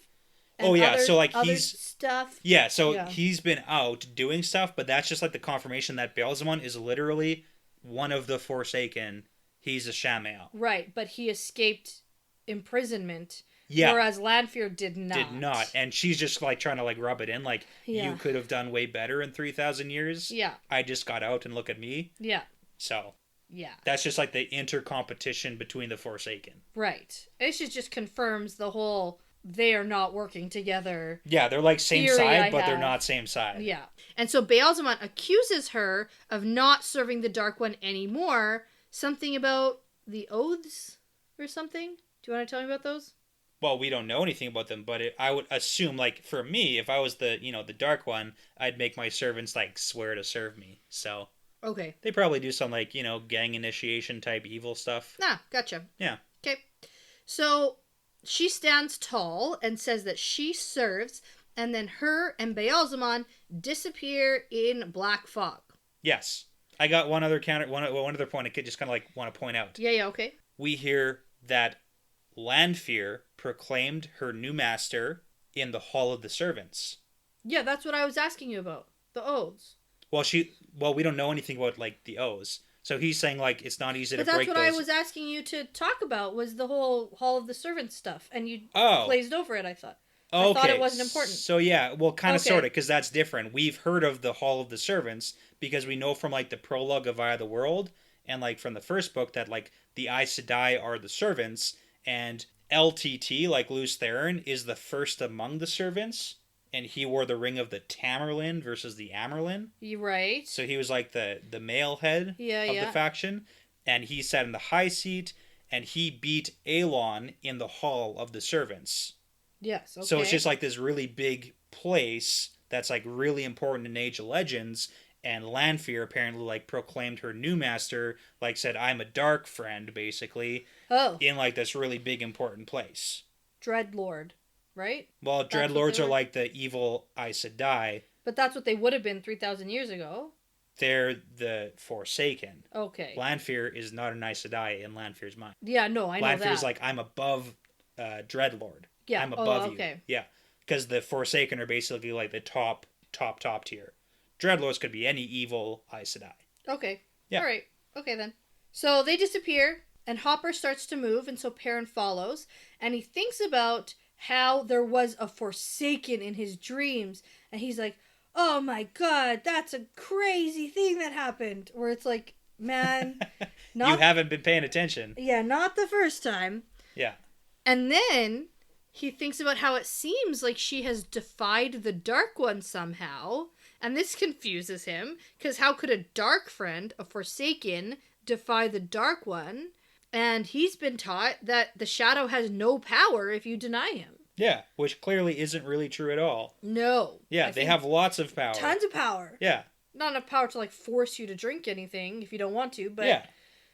[SPEAKER 2] And so like
[SPEAKER 3] other
[SPEAKER 2] he's
[SPEAKER 3] stuff.
[SPEAKER 2] Yeah, so he's been out doing stuff, but that's just like the confirmation that Beelzemon is literally one of the Forsaken. He's a Shamael.
[SPEAKER 3] Right, but he escaped imprisonment.
[SPEAKER 2] Yeah.
[SPEAKER 3] Whereas Lanfear did not.
[SPEAKER 2] Did not. And she's just like trying to like rub it in like you could have done way better in 3,000 years.
[SPEAKER 3] Yeah.
[SPEAKER 2] I just got out and look at me.
[SPEAKER 3] Yeah.
[SPEAKER 2] So.
[SPEAKER 3] Yeah.
[SPEAKER 2] That's just like the inter-competition between the Forsaken.
[SPEAKER 3] Right. It just confirms the whole they are not working together.
[SPEAKER 2] Yeah, they're like same side, but they're not same side.
[SPEAKER 3] Yeah. And so Beelzemon accuses her of not serving the Dark One anymore. Something about the oaths or something? Do you want to tell me about those?
[SPEAKER 2] Well, we don't know anything about them, but I would assume, like, for me, if I was the Dark One, I'd make my servants, like, swear to serve me. So.
[SPEAKER 3] Okay.
[SPEAKER 2] They probably do some, like, gang initiation type evil stuff.
[SPEAKER 3] Ah, gotcha.
[SPEAKER 2] Yeah.
[SPEAKER 3] Okay. So, she stands tall and says that she serves, and then her and Beelzemon disappear in black fog.
[SPEAKER 2] Yes. I got one other point I could just kind of, like, want to point out.
[SPEAKER 3] Yeah, okay.
[SPEAKER 2] We hear that Lanfear proclaimed her new master in the Hall of the Servants.
[SPEAKER 3] Yeah, that's what I was asking you about. The oaths.
[SPEAKER 2] Well, we don't know anything about, like, the oaths. So he's saying, like, it's not easy to break those.
[SPEAKER 3] But that's what I was asking you to talk about, was the whole Hall of the Servants stuff. And you glazed over it, I thought. Okay. I thought it wasn't important.
[SPEAKER 2] So, yeah, well, kind of, sort of, because that's different. We've heard of the Hall of the Servants because we know from, like, the prologue of Eye of the World and, like, from the first book that, like, the Aes Sedai are the servants, and LTT, like Lews Therin, is the first among the servants, and he wore the ring of the Tamerlane versus the Amerlin.
[SPEAKER 3] You're right.
[SPEAKER 2] So he was like the male head of the faction, and he sat in the high seat, and he beat Aelon in the Hall of the Servants.
[SPEAKER 3] Yes, okay.
[SPEAKER 2] So it's just like this really big place that's like really important in Age of Legends, and Lanfear apparently like proclaimed her new master, like said, I'm a dark friend, basically, in like this really big important place.
[SPEAKER 3] Dreadlord, right?
[SPEAKER 2] Well, Dreadlords are like the evil Aes Sedai.
[SPEAKER 3] But that's what they would have been 3,000 years ago.
[SPEAKER 2] They're the Forsaken.
[SPEAKER 3] Okay.
[SPEAKER 2] Lanfear is not an Aes Sedai in Lanfear's mind.
[SPEAKER 3] Yeah, no, I know that.
[SPEAKER 2] Lanfear's like, I'm above Dreadlord.
[SPEAKER 3] Yeah.
[SPEAKER 2] I'm above you. Yeah. Because the Forsaken are basically like the top tier. Dreadlords could be any evil Aes Sedai.
[SPEAKER 3] Okay.
[SPEAKER 2] Yeah.
[SPEAKER 3] All right. Okay, then. So they disappear, and Hopper starts to move, and so Perrin follows, and he thinks about how there was a Forsaken in his dreams, and he's like, oh my god, that's a crazy thing that happened. Where it's like, man,
[SPEAKER 2] you haven't been paying attention.
[SPEAKER 3] Yeah, not the first time.
[SPEAKER 2] Yeah. And
[SPEAKER 3] then he thinks about how it seems like she has defied the Dark One somehow. And this confuses him, because how could a dark friend, a Forsaken, defy the Dark One? And he's been taught that the Shadow has no power if you deny him.
[SPEAKER 2] Yeah, which clearly isn't really true at all.
[SPEAKER 3] No.
[SPEAKER 2] Yeah, they have lots of power.
[SPEAKER 3] Tons of power.
[SPEAKER 2] Yeah.
[SPEAKER 3] Not enough power to, like, force you to drink anything if you don't want to, but...
[SPEAKER 2] Yeah.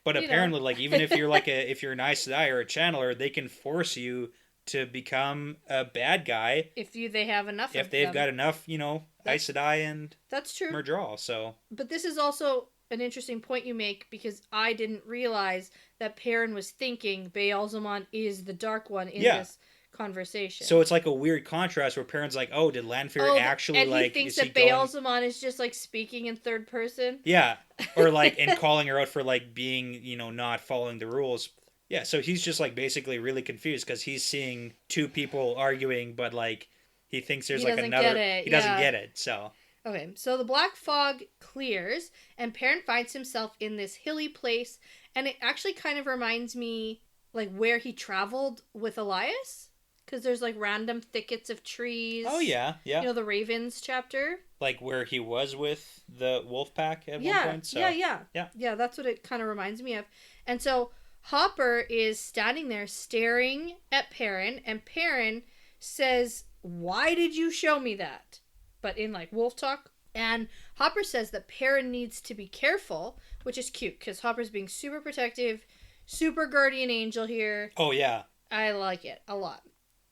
[SPEAKER 2] But apparently, like, even if you're, like, if you're an Aes Sedai or a Channeler, they can force you to become a bad guy
[SPEAKER 3] if they have enough
[SPEAKER 2] if they've got enough, Aes Sedai and
[SPEAKER 3] that's true.
[SPEAKER 2] Murdral, so.
[SPEAKER 3] But this is also an interesting point you make, because I didn't realize that Perrin was thinking Beelzemon is the Dark One in this conversation.
[SPEAKER 2] So it's like a weird contrast where Perrin's like, oh, did Lanfear actually,
[SPEAKER 3] and
[SPEAKER 2] like,
[SPEAKER 3] he thinks that Beelzemon is just, like, speaking in third person?
[SPEAKER 2] Yeah. Or, like, and calling her out for, like, being, not following the rules. Yeah, so he's just, like, basically really confused because he's seeing two people arguing, but, like, he thinks there's, like, another... He doesn't get it, so...
[SPEAKER 3] Okay, so the black fog clears, and Perrin finds himself in this hilly place, and it actually kind of reminds me, like, where he traveled with Elias, because there's, like, random thickets of trees.
[SPEAKER 2] Oh, yeah.
[SPEAKER 3] The Ravens chapter.
[SPEAKER 2] Like, where he was with the wolf pack at one point? So.
[SPEAKER 3] Yeah, that's what it kind of reminds me of. And so... Hopper is standing there staring at Perrin, and Perrin says, "Why did you show me that?" But in like wolf talk. And Hopper says that Perrin needs to be careful, which is cute because Hopper's being super protective, super guardian angel here.
[SPEAKER 2] Oh, yeah.
[SPEAKER 3] I like it a lot.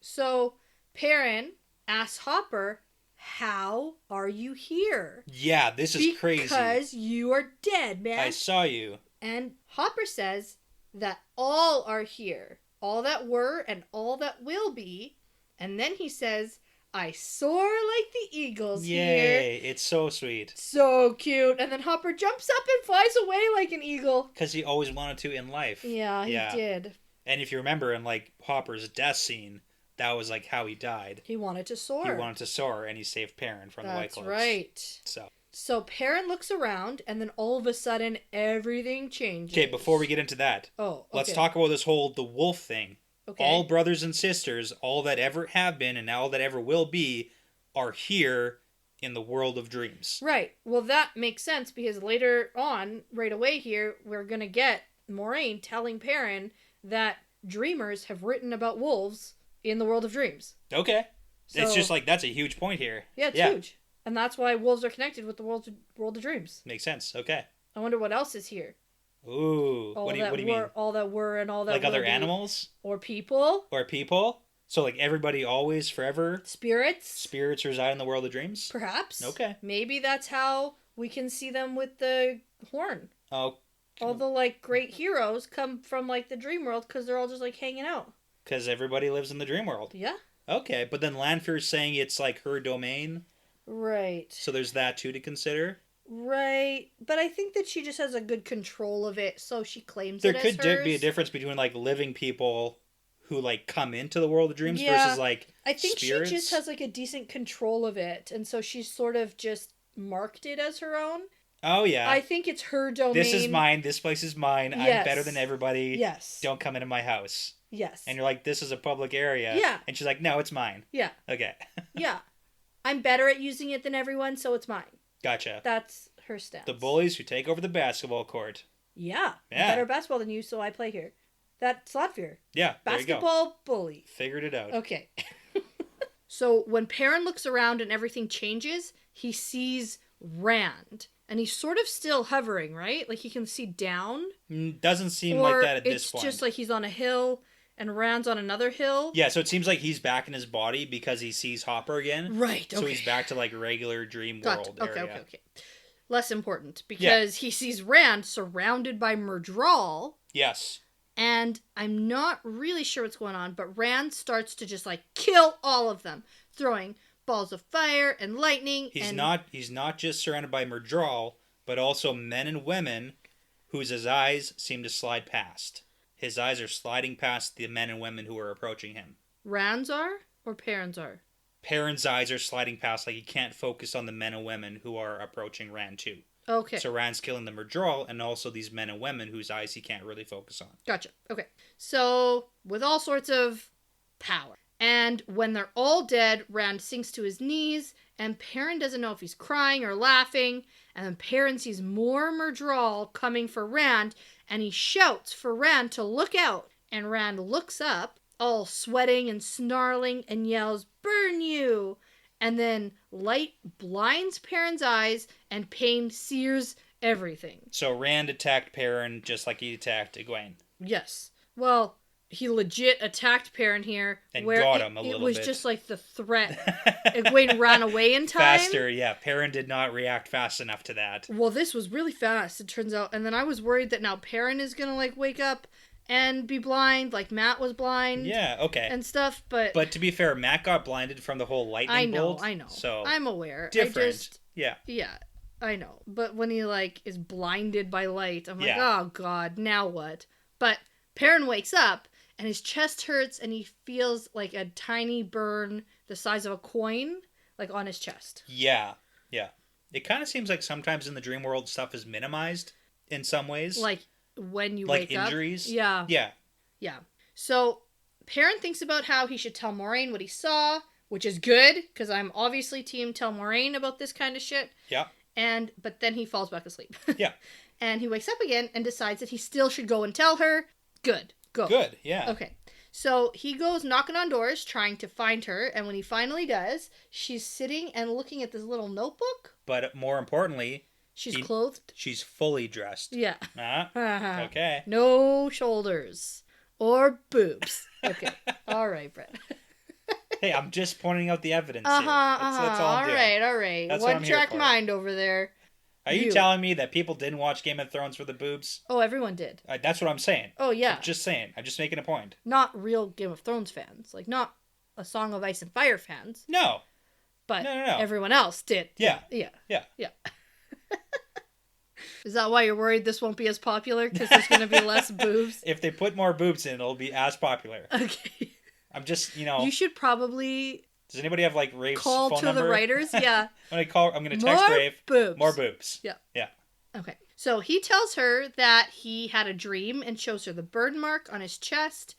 [SPEAKER 3] So Perrin asks Hopper, "How are you here?"
[SPEAKER 2] Yeah, this is crazy.
[SPEAKER 3] Because you are dead, man.
[SPEAKER 2] I saw you.
[SPEAKER 3] And Hopper says that all are here. All that were and all that will be. And then he says, "I soar like the eagles here."
[SPEAKER 2] Yay, it's so sweet.
[SPEAKER 3] So cute. And then Hopper jumps up and flies away like an eagle.
[SPEAKER 2] Because he always wanted to in life.
[SPEAKER 3] Yeah, he did.
[SPEAKER 2] And if you remember in like Hopper's death scene, that was like how he died.
[SPEAKER 3] He wanted to soar.
[SPEAKER 2] He wanted to soar, and he saved Perrin from the White Cloaks.
[SPEAKER 3] That's right. So Perrin looks around, and then all of a sudden, everything changes.
[SPEAKER 2] Okay, before we get into that, let's talk about the wolf thing. Okay. All brothers and sisters, all that ever have been and all that ever will be, are here in the world of dreams.
[SPEAKER 3] Right. Well, that makes sense because later on, right away here, we're going to get Moiraine telling Perrin that dreamers have written about wolves in the world of dreams.
[SPEAKER 2] Okay. So, it's just like, that's a huge point here.
[SPEAKER 3] Yeah, it's huge. And that's why wolves are connected with the world of dreams.
[SPEAKER 2] Makes sense. Okay.
[SPEAKER 3] I wonder what else is here.
[SPEAKER 2] Ooh. What do you mean?
[SPEAKER 3] All that were and all that
[SPEAKER 2] like
[SPEAKER 3] will
[SPEAKER 2] other
[SPEAKER 3] be.
[SPEAKER 2] animals?
[SPEAKER 3] Or people.
[SPEAKER 2] Or people? So like everybody always, forever?
[SPEAKER 3] Spirits.
[SPEAKER 2] Spirits reside in the world of dreams?
[SPEAKER 3] Perhaps.
[SPEAKER 2] Okay.
[SPEAKER 3] Maybe that's how we can see them with the horn.
[SPEAKER 2] Oh.
[SPEAKER 3] All the like great heroes come from like the dream world because they're all just like hanging out.
[SPEAKER 2] Because everybody lives in the dream world.
[SPEAKER 3] Yeah.
[SPEAKER 2] Okay, but then Lanfear's saying it's like her domain.
[SPEAKER 3] Right.
[SPEAKER 2] So there's that too to consider.
[SPEAKER 3] Right, but I think that she just has a good control of it, so she claims
[SPEAKER 2] there
[SPEAKER 3] it as hers.
[SPEAKER 2] There could be a difference between like living people who like come into the world of dreams versus like
[SPEAKER 3] I think
[SPEAKER 2] spirits.
[SPEAKER 3] She just has like a decent control of it, and so she's sort of just marked it as her own.
[SPEAKER 2] Oh yeah.
[SPEAKER 3] I think it's her domain.
[SPEAKER 2] This is mine. This place is mine.
[SPEAKER 3] Yes.
[SPEAKER 2] I'm better than everybody.
[SPEAKER 3] Yes.
[SPEAKER 2] Don't come into my house.
[SPEAKER 3] Yes.
[SPEAKER 2] And you're like, this is a public area.
[SPEAKER 3] Yeah.
[SPEAKER 2] And she's like, no, it's mine.
[SPEAKER 3] Yeah.
[SPEAKER 2] Okay.
[SPEAKER 3] Yeah. I'm better at using it than everyone, so it's mine.
[SPEAKER 2] Gotcha.
[SPEAKER 3] That's her stance.
[SPEAKER 2] The bullies who take over the basketball court.
[SPEAKER 3] Yeah. Better basketball than you, so I play here. That's Latvia.
[SPEAKER 2] Yeah.
[SPEAKER 3] Basketball bully.
[SPEAKER 2] Figured it out.
[SPEAKER 3] Okay. So when Perrin looks around and everything changes, he sees Rand. And he's sort of still hovering, right? Like he can see down.
[SPEAKER 2] Doesn't seem like that at this point.
[SPEAKER 3] It's just like he's on a hill and Rand's on another hill.
[SPEAKER 2] Yeah, so it seems like he's back in his body because he sees Hopper again.
[SPEAKER 3] Right,
[SPEAKER 2] okay. So he's back to like regular dream world area.
[SPEAKER 3] Okay. Less important because he sees Rand surrounded by Murdral.
[SPEAKER 2] Yes.
[SPEAKER 3] And I'm not really sure what's going on, but Rand starts to just like kill all of them, throwing balls of fire and lightning.
[SPEAKER 2] He's not just surrounded by Murdral, but also men and women whose his eyes seem to slide past. His eyes are sliding past the men and women who are approaching him.
[SPEAKER 3] Rand's are or Perrin's are?
[SPEAKER 2] Perrin's eyes are sliding past, like he can't focus on the men and women who are approaching Rand too.
[SPEAKER 3] Okay.
[SPEAKER 2] So Rand's killing the Murdral and also these men and women whose eyes he can't really focus on.
[SPEAKER 3] Gotcha. Okay. So with all sorts of power. And when they're all dead, Rand sinks to his knees, and Perrin doesn't know if he's crying or laughing. And then Perrin sees more Murdral coming for Rand, and he shouts for Rand to look out. And Rand looks up, all sweating and snarling, and yells, "Burn you!" And then light blinds Perrin's eyes, and pain sears everything.
[SPEAKER 2] So Rand attacked Perrin just like he attacked Egwene.
[SPEAKER 3] Yes. Well, he legit attacked Perrin here.
[SPEAKER 2] And
[SPEAKER 3] where
[SPEAKER 2] got him a little bit.
[SPEAKER 3] It was just like the threat. Egwene ran away in time.
[SPEAKER 2] Faster, yeah. Perrin did not react fast enough to that.
[SPEAKER 3] Well, this was really fast, it turns out. And then I was worried that now Perrin is going to like wake up and be blind, like Matt was blind.
[SPEAKER 2] Yeah, okay.
[SPEAKER 3] And stuff, but
[SPEAKER 2] to be fair, Matt got blinded from the whole lightning bolt.
[SPEAKER 3] I know.
[SPEAKER 2] So
[SPEAKER 3] I'm aware.
[SPEAKER 2] Different. Yeah,
[SPEAKER 3] I know. But when he like is blinded by light, I'm like, oh god, now what? But Perrin wakes up and his chest hurts and he feels like a tiny burn the size of a coin like on his chest.
[SPEAKER 2] Yeah. It kind of seems like sometimes in the dream world stuff is minimized in some ways.
[SPEAKER 3] Like when you wake up.
[SPEAKER 2] Like injuries?
[SPEAKER 3] Yeah.
[SPEAKER 2] Yeah.
[SPEAKER 3] So Perrin thinks about how he should tell Moiraine what he saw, which is good, because I'm obviously team tell Moiraine about this kind of shit.
[SPEAKER 2] Yeah.
[SPEAKER 3] But then he falls back asleep.
[SPEAKER 2] Yeah.
[SPEAKER 3] And he wakes up again and decides that he still should go and tell her, Good. Go.
[SPEAKER 2] Good, yeah.
[SPEAKER 3] Okay. So he goes knocking on doors trying to find her, and when he finally does, she's sitting and looking at this little notebook.
[SPEAKER 2] But more importantly,
[SPEAKER 3] She's clothed.
[SPEAKER 2] She's fully dressed.
[SPEAKER 3] Yeah.
[SPEAKER 2] Okay.
[SPEAKER 3] No shoulders or boobs. Okay. All right, Brett.
[SPEAKER 2] Hey, I'm just pointing out the evidence here. That's all I'm doing.
[SPEAKER 3] All right.
[SPEAKER 2] That's what I'm
[SPEAKER 3] One
[SPEAKER 2] here
[SPEAKER 3] track
[SPEAKER 2] for.
[SPEAKER 3] mind over there.
[SPEAKER 2] Are you telling me that people didn't watch Game of Thrones for the boobs?
[SPEAKER 3] Oh, everyone did.
[SPEAKER 2] That's what I'm saying.
[SPEAKER 3] Oh, yeah.
[SPEAKER 2] I'm just saying. I'm just making a point.
[SPEAKER 3] Not real Game of Thrones fans. Like, not a Song of Ice and Fire fans.
[SPEAKER 2] No.
[SPEAKER 3] But
[SPEAKER 2] No.
[SPEAKER 3] everyone else did.
[SPEAKER 2] Yeah.
[SPEAKER 3] Yeah. Is that why you're worried this won't be as popular? Because there's going to be less boobs?
[SPEAKER 2] If they put more boobs in, it'll be as popular.
[SPEAKER 3] Okay.
[SPEAKER 2] I'm just,
[SPEAKER 3] You should probably...
[SPEAKER 2] Does anybody have, like, Rafe's
[SPEAKER 3] call
[SPEAKER 2] phone
[SPEAKER 3] to
[SPEAKER 2] number?
[SPEAKER 3] the writers? Yeah.
[SPEAKER 2] I'm going to text Rafe.
[SPEAKER 3] Boobs.
[SPEAKER 2] More boobs.
[SPEAKER 3] Yeah.
[SPEAKER 2] Yeah.
[SPEAKER 3] Okay. So he tells her that he had a dream and shows her the burn mark on his chest.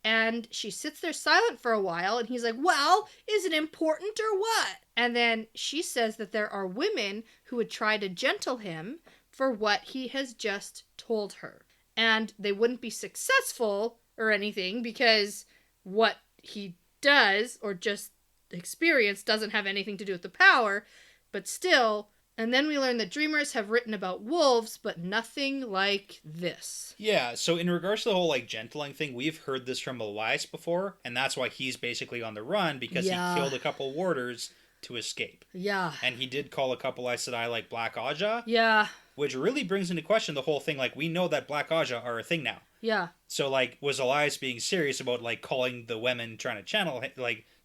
[SPEAKER 3] And she sits there silent for a while. And he's like, well, is it important or what? And then she says that there are women who would try to gentle him for what he has just told her. And they wouldn't be successful or anything because what he does or just experience doesn't have anything to do with the power. But still... And then we learn that dreamers have written about wolves, but nothing like this.
[SPEAKER 2] Yeah, so in regards to the whole, like, gentling thing, we've heard this from Elias before, and that's why he's basically on the run, because he killed a couple warders to escape.
[SPEAKER 3] Yeah.
[SPEAKER 2] And he did call a couple Aes Sedai, like, Black Aja.
[SPEAKER 3] Yeah.
[SPEAKER 2] Which really brings into question the whole thing, like, we know that Black Aja are a thing now.
[SPEAKER 3] Yeah.
[SPEAKER 2] So, like, was Elias being serious about, like, calling the women, trying to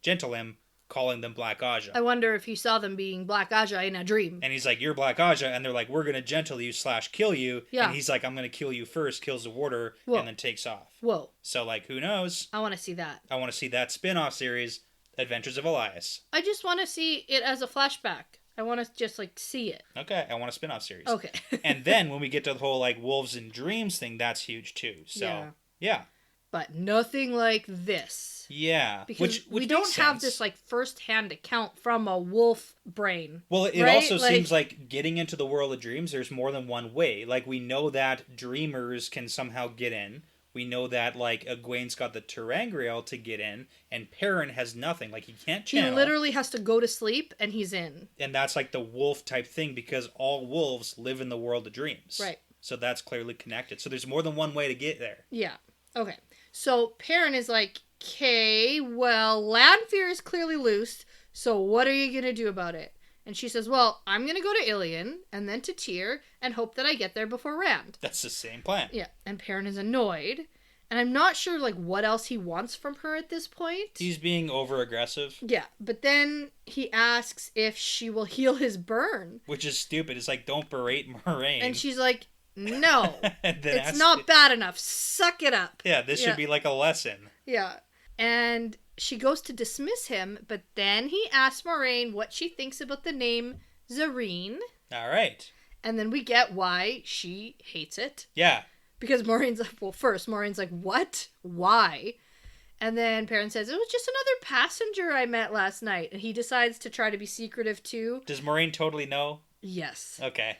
[SPEAKER 2] gentle him, calling them Black Aja?
[SPEAKER 3] I wonder if he saw them being Black Aja in a dream.
[SPEAKER 2] And he's like, you're Black Aja, and they're like, we're going to gentle you / kill you.
[SPEAKER 3] Yeah.
[SPEAKER 2] And he's like, I'm going to kill you first, kills the warder,
[SPEAKER 3] Whoa.
[SPEAKER 2] and then takes off.
[SPEAKER 3] Whoa.
[SPEAKER 2] So, like, who knows?
[SPEAKER 3] I want to see that.
[SPEAKER 2] I want to see that spin-off series, Adventures of Elias.
[SPEAKER 3] I just want to see it as a flashback. I want to just, like, see it.
[SPEAKER 2] Okay, I want a spin-off series.
[SPEAKER 3] Okay.
[SPEAKER 2] And then when we get to the whole, like, wolves and dreams thing, that's huge, too. So, yeah.
[SPEAKER 3] But nothing like this.
[SPEAKER 2] Yeah.
[SPEAKER 3] Because
[SPEAKER 2] which
[SPEAKER 3] we don't
[SPEAKER 2] makes
[SPEAKER 3] have
[SPEAKER 2] sense.
[SPEAKER 3] this, like, first-hand account from a wolf brain.
[SPEAKER 2] Well, it
[SPEAKER 3] right?
[SPEAKER 2] also seems like getting into the world of dreams, there's more than one way. Like, we know that dreamers can somehow get in. We know that, like, Egwene's got the Terangriel to get in, and Perrin has nothing. Like, he can't channel.
[SPEAKER 3] He literally has to go to sleep, and he's in.
[SPEAKER 2] And that's, like, the wolf type thing, because all wolves live in the world of dreams.
[SPEAKER 3] Right.
[SPEAKER 2] So that's clearly connected. So there's more than one way to get there.
[SPEAKER 3] Yeah. Okay. So Perrin is like, okay, well, Lanfear is clearly loosed, so what are you going to do about it? And she says, well, I'm going to go to Ilion, and then to Tyr, and hope that I get there before Rand.
[SPEAKER 2] That's the same plan.
[SPEAKER 3] Yeah, and Perrin is annoyed, and I'm not sure, like, what else he wants from her at this point.
[SPEAKER 2] He's being over-aggressive.
[SPEAKER 3] Yeah, but then he asks if she will heal his burn.
[SPEAKER 2] Which is stupid. It's like, don't berate Moraine.
[SPEAKER 3] And she's like, no,
[SPEAKER 2] and then
[SPEAKER 3] it's not bad enough. Suck it up.
[SPEAKER 2] Yeah, this should be like a lesson.
[SPEAKER 3] Yeah. And she goes to dismiss him, but then he asks Moraine what she thinks about the name Zareen.
[SPEAKER 2] All right.
[SPEAKER 3] And then we get why she hates it.
[SPEAKER 2] Yeah.
[SPEAKER 3] Because Maureen's like, well, first, Maureen's like, what? Why? And then Perrin says, it was just another passenger I met last night. And he decides to try to be secretive, too.
[SPEAKER 2] Does Moraine totally know?
[SPEAKER 3] Yes.
[SPEAKER 2] Okay.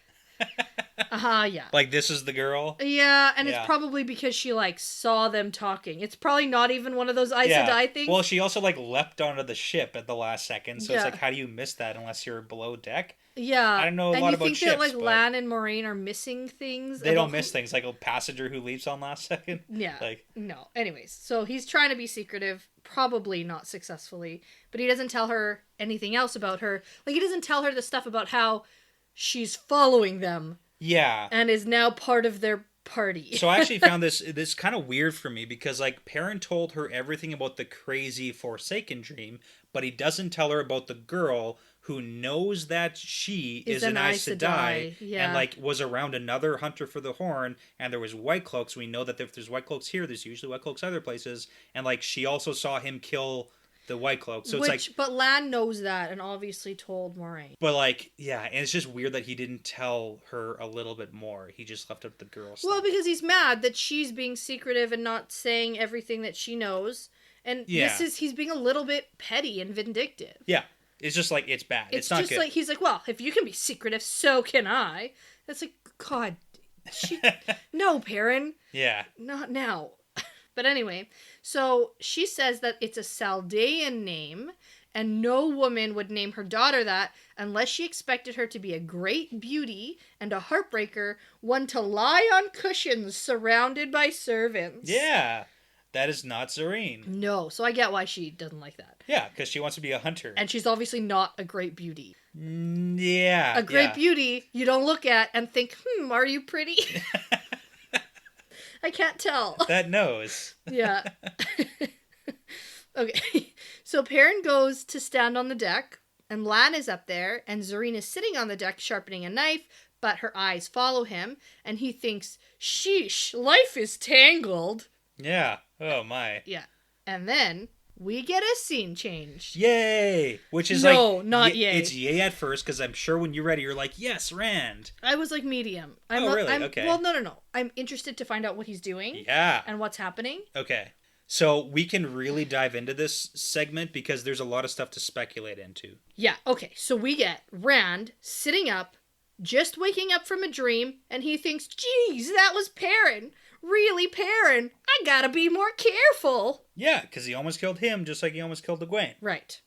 [SPEAKER 3] Yeah.
[SPEAKER 2] Like, this is the girl?
[SPEAKER 3] Yeah, and it's probably because she, like, saw them talking. It's probably not even one of those Aes Sedai things.
[SPEAKER 2] Well, she also, like, leapt onto the ship at the last second, so
[SPEAKER 3] Yeah.
[SPEAKER 2] it's like, how do you miss that unless you're below deck?
[SPEAKER 3] Yeah.
[SPEAKER 2] I don't know a lot about ships,
[SPEAKER 3] And you think that, like,
[SPEAKER 2] but
[SPEAKER 3] Lan and Moraine are missing things?
[SPEAKER 2] they don't miss things, like a passenger who leaves on last second?
[SPEAKER 3] Yeah.
[SPEAKER 2] Like,
[SPEAKER 3] no. Anyways, so he's trying to be secretive, probably not successfully, but he doesn't tell her anything else about her. Like, he doesn't tell her the stuff about how she's following them.
[SPEAKER 2] yeah.
[SPEAKER 3] And is now part of their party.
[SPEAKER 2] So I actually found this kind of weird for me because, like, Perrin told her everything about the crazy Forsaken dream, but he doesn't tell her about the girl who knows that she is an Aes Sedai and, like, was around another hunter for the horn, and there was white cloaks. We know that if there's white cloaks here, there's usually white cloaks other places, and, like, she also saw him kill the white cloak. So it's like,
[SPEAKER 3] but Lan knows that and obviously told Moraine.
[SPEAKER 2] but, like, yeah, and it's just weird that he didn't tell her a little bit more. He just left up the girl stuff.
[SPEAKER 3] Well, because he's mad that she's being secretive and not saying everything that she knows. And he's being a little bit petty and vindictive.
[SPEAKER 2] Yeah. It's just like, it's bad. It's not
[SPEAKER 3] just
[SPEAKER 2] good.
[SPEAKER 3] like, he's like, well, if you can be secretive, so can I. It's like, God, no, Perrin.
[SPEAKER 2] Yeah.
[SPEAKER 3] Not now. But anyway, so she says that it's a Saldean name, and no woman would name her daughter that unless she expected her to be a great beauty and a heartbreaker, one to lie on cushions surrounded by servants.
[SPEAKER 2] Yeah. That is not Zareen.
[SPEAKER 3] No, so I get why she doesn't like that.
[SPEAKER 2] Yeah, because she wants to be a hunter.
[SPEAKER 3] And she's obviously not a great beauty.
[SPEAKER 2] Yeah.
[SPEAKER 3] A great beauty you don't look at and think, are you pretty? I can't tell.
[SPEAKER 2] That nose.
[SPEAKER 3] Yeah. Okay. So Perrin goes to stand on the deck, and Lan is up there, and Zareen is sitting on the deck sharpening a knife, but her eyes follow him, and he thinks, sheesh, life is tangled.
[SPEAKER 2] Yeah. Oh, my.
[SPEAKER 3] Yeah. And then we get a scene change.
[SPEAKER 2] Yay! Which is
[SPEAKER 3] No, not yay.
[SPEAKER 2] It's yay at first, because I'm sure when you're ready, you're like, yes, Rand.
[SPEAKER 3] I was like medium.
[SPEAKER 2] Really? Okay.
[SPEAKER 3] Well, no. I'm interested to find out what he's doing.
[SPEAKER 2] Yeah.
[SPEAKER 3] And what's happening.
[SPEAKER 2] Okay. So we can really dive into this segment because there's a lot of stuff to speculate into.
[SPEAKER 3] Yeah, okay. So we get Rand sitting up, just waking up from a dream, and he thinks, geez, that was Perrin. Really, Perrin. I gotta be more careful.
[SPEAKER 2] Yeah, because he almost killed him just like he almost killed Egwene.
[SPEAKER 3] Right.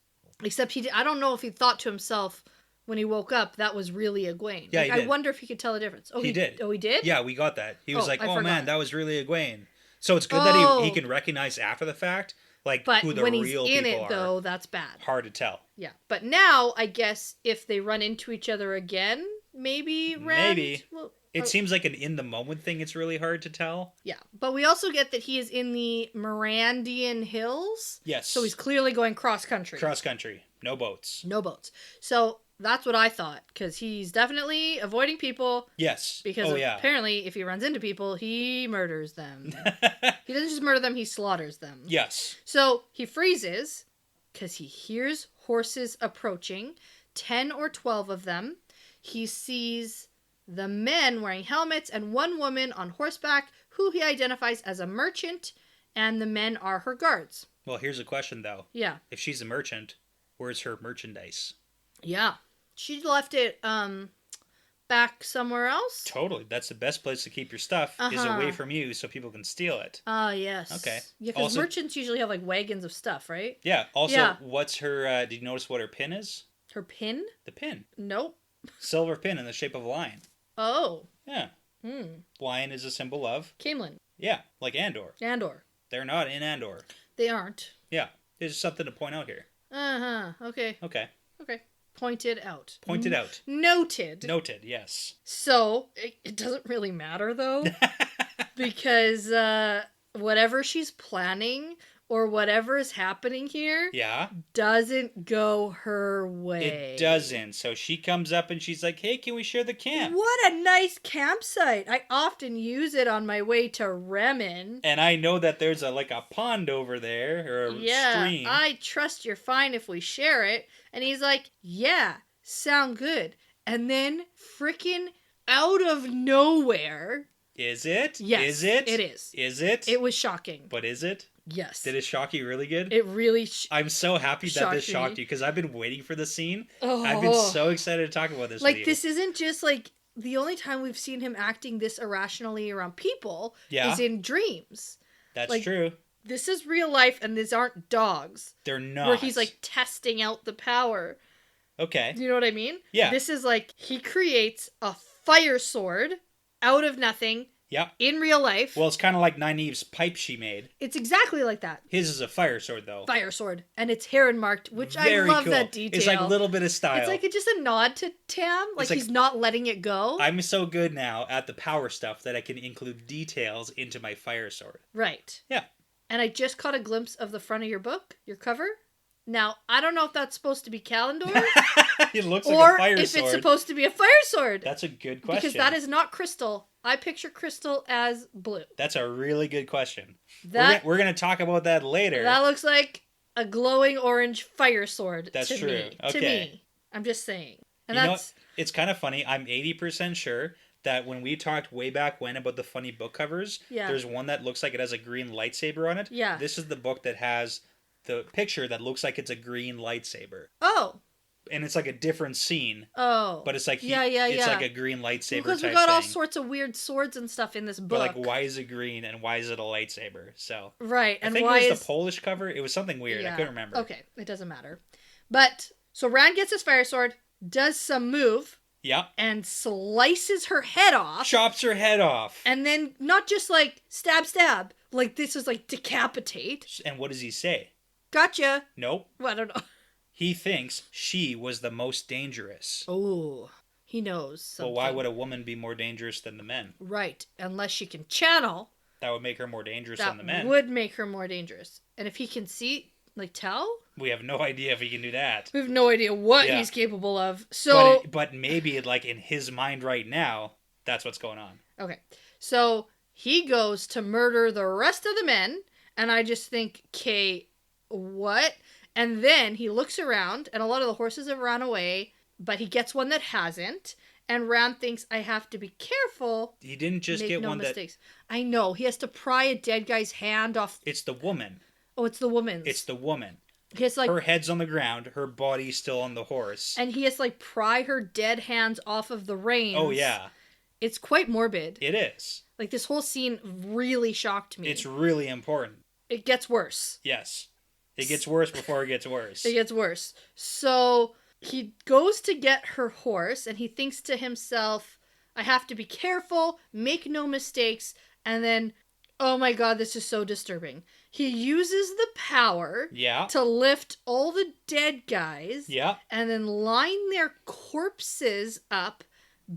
[SPEAKER 3] Except I don't know if he thought to himself when he woke up that was really Egwene.
[SPEAKER 2] Yeah, he did.
[SPEAKER 3] I wonder if he could tell the difference. Oh,
[SPEAKER 2] he did.
[SPEAKER 3] Oh, he did?
[SPEAKER 2] Yeah, we got that. He was like,
[SPEAKER 3] I
[SPEAKER 2] oh
[SPEAKER 3] forgot.
[SPEAKER 2] man, that was really Egwene. So it's good that he can recognize after the fact, like,
[SPEAKER 3] But
[SPEAKER 2] who the
[SPEAKER 3] when
[SPEAKER 2] real
[SPEAKER 3] he's in
[SPEAKER 2] people
[SPEAKER 3] it,
[SPEAKER 2] are.
[SPEAKER 3] though, that's bad.
[SPEAKER 2] Hard to tell.
[SPEAKER 3] Yeah. But now, I guess, if they run into each other again, maybe Rand...
[SPEAKER 2] Maybe. It seems like an in-the-moment thing. It's really hard to tell.
[SPEAKER 3] Yeah. But we also get that he is in the Mirandian Hills.
[SPEAKER 2] Yes.
[SPEAKER 3] So he's clearly going cross-country.
[SPEAKER 2] Cross-country. No boats.
[SPEAKER 3] No boats. So that's what I thought, because he's definitely avoiding people.
[SPEAKER 2] Yes.
[SPEAKER 3] Because apparently, if he runs into people, he murders them. He doesn't just murder them, he slaughters them.
[SPEAKER 2] Yes.
[SPEAKER 3] So he freezes, because he hears horses approaching, 10 or 12 of them. He sees the men wearing helmets and one woman on horseback who he identifies as a merchant, and the men are her guards.
[SPEAKER 2] Well, here's a question, though.
[SPEAKER 3] Yeah.
[SPEAKER 2] If she's a merchant, where's her merchandise?
[SPEAKER 3] Yeah. She left it back somewhere else.
[SPEAKER 2] Totally. That's the best place to keep your stuff is away from you so people can steal it.
[SPEAKER 3] Yes.
[SPEAKER 2] Okay.
[SPEAKER 3] Yeah, because merchants usually have like wagons of stuff, right?
[SPEAKER 2] Yeah. Also, what's her, did you notice what her pin is?
[SPEAKER 3] Her pin?
[SPEAKER 2] The pin.
[SPEAKER 3] Nope.
[SPEAKER 2] Silver pin in the shape of a lion.
[SPEAKER 3] Oh.
[SPEAKER 2] Yeah. Lion is a symbol of...
[SPEAKER 3] Camelin.
[SPEAKER 2] Yeah, like Andor.
[SPEAKER 3] Andor.
[SPEAKER 2] They're not in Andor.
[SPEAKER 3] They aren't.
[SPEAKER 2] Yeah. There's something to point out here.
[SPEAKER 3] Okay.
[SPEAKER 2] Okay.
[SPEAKER 3] Pointed out.
[SPEAKER 2] Pointed out.
[SPEAKER 3] Noted.
[SPEAKER 2] Noted, yes.
[SPEAKER 3] So, it doesn't really matter, though. Because whatever she's planning or whatever is happening here doesn't go her way.
[SPEAKER 2] It doesn't. So she comes up and she's like, hey, can we share the camp?
[SPEAKER 3] What a nice campsite. I often use it on my way to Remen.
[SPEAKER 2] And I know that there's a pond over there, or a stream.
[SPEAKER 3] I trust you're fine if we share it. And he's like, yeah, sound good. And then frickin' out of nowhere.
[SPEAKER 2] Is it?
[SPEAKER 3] Yes,
[SPEAKER 2] is it?
[SPEAKER 3] It is.
[SPEAKER 2] Is it?
[SPEAKER 3] It was shocking.
[SPEAKER 2] But is it?
[SPEAKER 3] Yes.
[SPEAKER 2] Did it shock you really good?
[SPEAKER 3] It really
[SPEAKER 2] I'm so happy that this shocked you, because I've been waiting for this scene. I've been so excited to talk about this with you.
[SPEAKER 3] This isn't just the only time we've seen him acting this irrationally around people is in dreams.
[SPEAKER 2] That's true.
[SPEAKER 3] This is real life, and these aren't dogs.
[SPEAKER 2] They're not.
[SPEAKER 3] Where he's testing out the power.
[SPEAKER 2] Okay.
[SPEAKER 3] Do you know what I mean?
[SPEAKER 2] Yeah.
[SPEAKER 3] This is he creates a fire sword out of nothing.
[SPEAKER 2] Yeah.
[SPEAKER 3] In real life.
[SPEAKER 2] Well, it's kind of like Nynaeve's pipe she made.
[SPEAKER 3] It's exactly like that.
[SPEAKER 2] His is a fire sword, though.
[SPEAKER 3] Fire sword. And it's heron marked, which
[SPEAKER 2] Very
[SPEAKER 3] I love
[SPEAKER 2] cool.
[SPEAKER 3] that detail.
[SPEAKER 2] It's a little bit of style.
[SPEAKER 3] It's just a nod to Tam. He's not letting it go.
[SPEAKER 2] I'm so good now at the power stuff that I can include details into my fire sword.
[SPEAKER 3] Right.
[SPEAKER 2] Yeah.
[SPEAKER 3] And I just caught a glimpse of the front of your book, your cover. Now, I don't know if that's supposed to be Calendor.
[SPEAKER 2] It looks like a fire sword.
[SPEAKER 3] Or if it's supposed to be a fire sword.
[SPEAKER 2] That's a good question.
[SPEAKER 3] Because that is not crystal. I picture crystal as blue.
[SPEAKER 2] That's a really good question. We're going to talk about that later.
[SPEAKER 3] That looks like a glowing orange fire sword.
[SPEAKER 2] That's
[SPEAKER 3] to
[SPEAKER 2] true.
[SPEAKER 3] Me.
[SPEAKER 2] Okay.
[SPEAKER 3] To me. I'm just saying. And
[SPEAKER 2] you know what? It's kind of funny. I'm 80% sure that when we talked way back when about the funny book covers, there's one that looks like it has a green lightsaber on it.
[SPEAKER 3] Yeah.
[SPEAKER 2] This is the book that has the picture that looks like it's a green lightsaber.
[SPEAKER 3] Oh.
[SPEAKER 2] and it's like a different scene.
[SPEAKER 3] Oh.
[SPEAKER 2] But it's like
[SPEAKER 3] yeah.
[SPEAKER 2] It's like a green lightsaber
[SPEAKER 3] because we
[SPEAKER 2] type
[SPEAKER 3] got all
[SPEAKER 2] thing.
[SPEAKER 3] sorts of weird swords and stuff in this book.
[SPEAKER 2] But like, why is it green and why is it a lightsaber? So
[SPEAKER 3] right,
[SPEAKER 2] I
[SPEAKER 3] and
[SPEAKER 2] think
[SPEAKER 3] why
[SPEAKER 2] it was
[SPEAKER 3] is
[SPEAKER 2] the Polish cover. It was something weird. I couldn't remember.
[SPEAKER 3] Okay, it doesn't matter. But so Rand gets his fire sword, does some move,
[SPEAKER 2] Yep.
[SPEAKER 3] and slices her head off.
[SPEAKER 2] Chops her head off.
[SPEAKER 3] And then not just like stab, stab. Like this is like decapitate.
[SPEAKER 2] And what does he say?
[SPEAKER 3] Gotcha.
[SPEAKER 2] Nope.
[SPEAKER 3] Well, I don't know.
[SPEAKER 2] He thinks she was the most dangerous.
[SPEAKER 3] Oh, he knows something.
[SPEAKER 2] Well, why would a woman be more dangerous than the men?
[SPEAKER 3] Right, unless she can channel.
[SPEAKER 2] That would make her more dangerous
[SPEAKER 3] That
[SPEAKER 2] than the men.
[SPEAKER 3] would make her more dangerous. And if he can see, like tell?
[SPEAKER 2] We have no idea if he can do that.
[SPEAKER 3] We have no idea what he's capable of. So,
[SPEAKER 2] but maybe like in his mind right now, that's what's going on.
[SPEAKER 3] okay. So he goes to murder the rest of the men, and I just think, okay, what? And then he looks around, and a lot of the horses have run away, but he gets one that hasn't. And Rand thinks, I have to be careful.
[SPEAKER 2] He didn't just get one
[SPEAKER 3] mistakes. I know. He has to pry a dead guy's hand off.
[SPEAKER 2] It's the woman.
[SPEAKER 3] Oh, it's the woman's.
[SPEAKER 2] It's the woman.
[SPEAKER 3] He has like
[SPEAKER 2] her head's on the ground, her body's still on the horse.
[SPEAKER 3] And he has to like pry her dead hands off of the reins.
[SPEAKER 2] Oh, yeah.
[SPEAKER 3] It's quite morbid.
[SPEAKER 2] It is.
[SPEAKER 3] Like this whole scene really shocked me.
[SPEAKER 2] It's really important.
[SPEAKER 3] It gets worse.
[SPEAKER 2] Yes. It gets worse before it gets worse.
[SPEAKER 3] It gets worse. So he goes to get her horse and he thinks to himself, I have to be careful, make no mistakes. And then, oh my God, this is so disturbing. He uses the power to lift all the dead guys and then line their corpses up,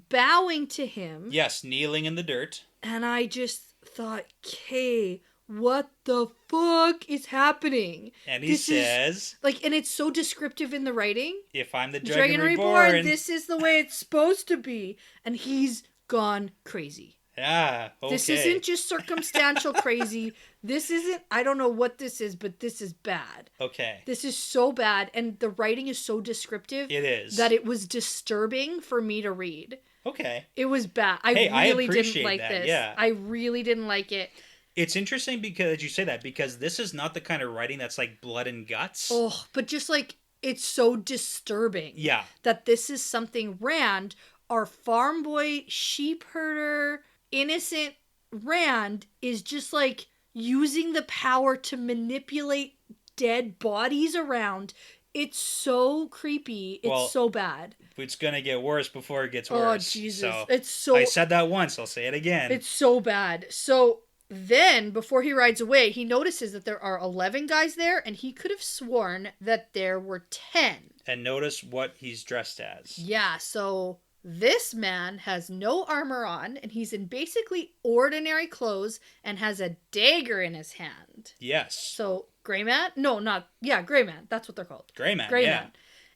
[SPEAKER 3] bowing to him.
[SPEAKER 2] Yes, kneeling in the dirt.
[SPEAKER 3] And I just thought, okay, what the fuck is happening?
[SPEAKER 2] And he says...
[SPEAKER 3] and it's so descriptive in the writing.
[SPEAKER 2] If I'm the Dragon Reborn,
[SPEAKER 3] this is the way it's supposed to be. And he's gone crazy.
[SPEAKER 2] Yeah, okay.
[SPEAKER 3] This isn't just circumstantial crazy. This isn't, I don't know what this is, but this is bad.
[SPEAKER 2] Okay.
[SPEAKER 3] This is so bad. And the writing is so descriptive.
[SPEAKER 2] It is.
[SPEAKER 3] That it was disturbing for me to read.
[SPEAKER 2] Okay.
[SPEAKER 3] It was bad. I really didn't like this. Yeah. I really didn't like it.
[SPEAKER 2] It's interesting because you say that, because this is not the kind of writing that's like blood and guts.
[SPEAKER 3] Oh, but just like, it's so disturbing.
[SPEAKER 2] Yeah.
[SPEAKER 3] That this is something Rand, our farm boy, sheep herder, innocent Rand, is just like using the power to manipulate dead bodies around. It's so creepy. It's so bad.
[SPEAKER 2] It's gonna get worse before it gets worse.
[SPEAKER 3] Oh, Jesus.
[SPEAKER 2] So,
[SPEAKER 3] it's so...
[SPEAKER 2] I said that once, I'll say it again.
[SPEAKER 3] It's so bad. So... Then, before he rides away, he notices that there are 11 guys there, and he could have sworn that there were 10.
[SPEAKER 2] And notice what he's dressed as.
[SPEAKER 3] Yeah, so this man has no armor on, and he's in basically ordinary clothes, and has a dagger in his hand.
[SPEAKER 2] Yes.
[SPEAKER 3] So, Gray Man? No, not... Yeah, Gray Man. That's what they're called.
[SPEAKER 2] Gray Man,
[SPEAKER 3] Man.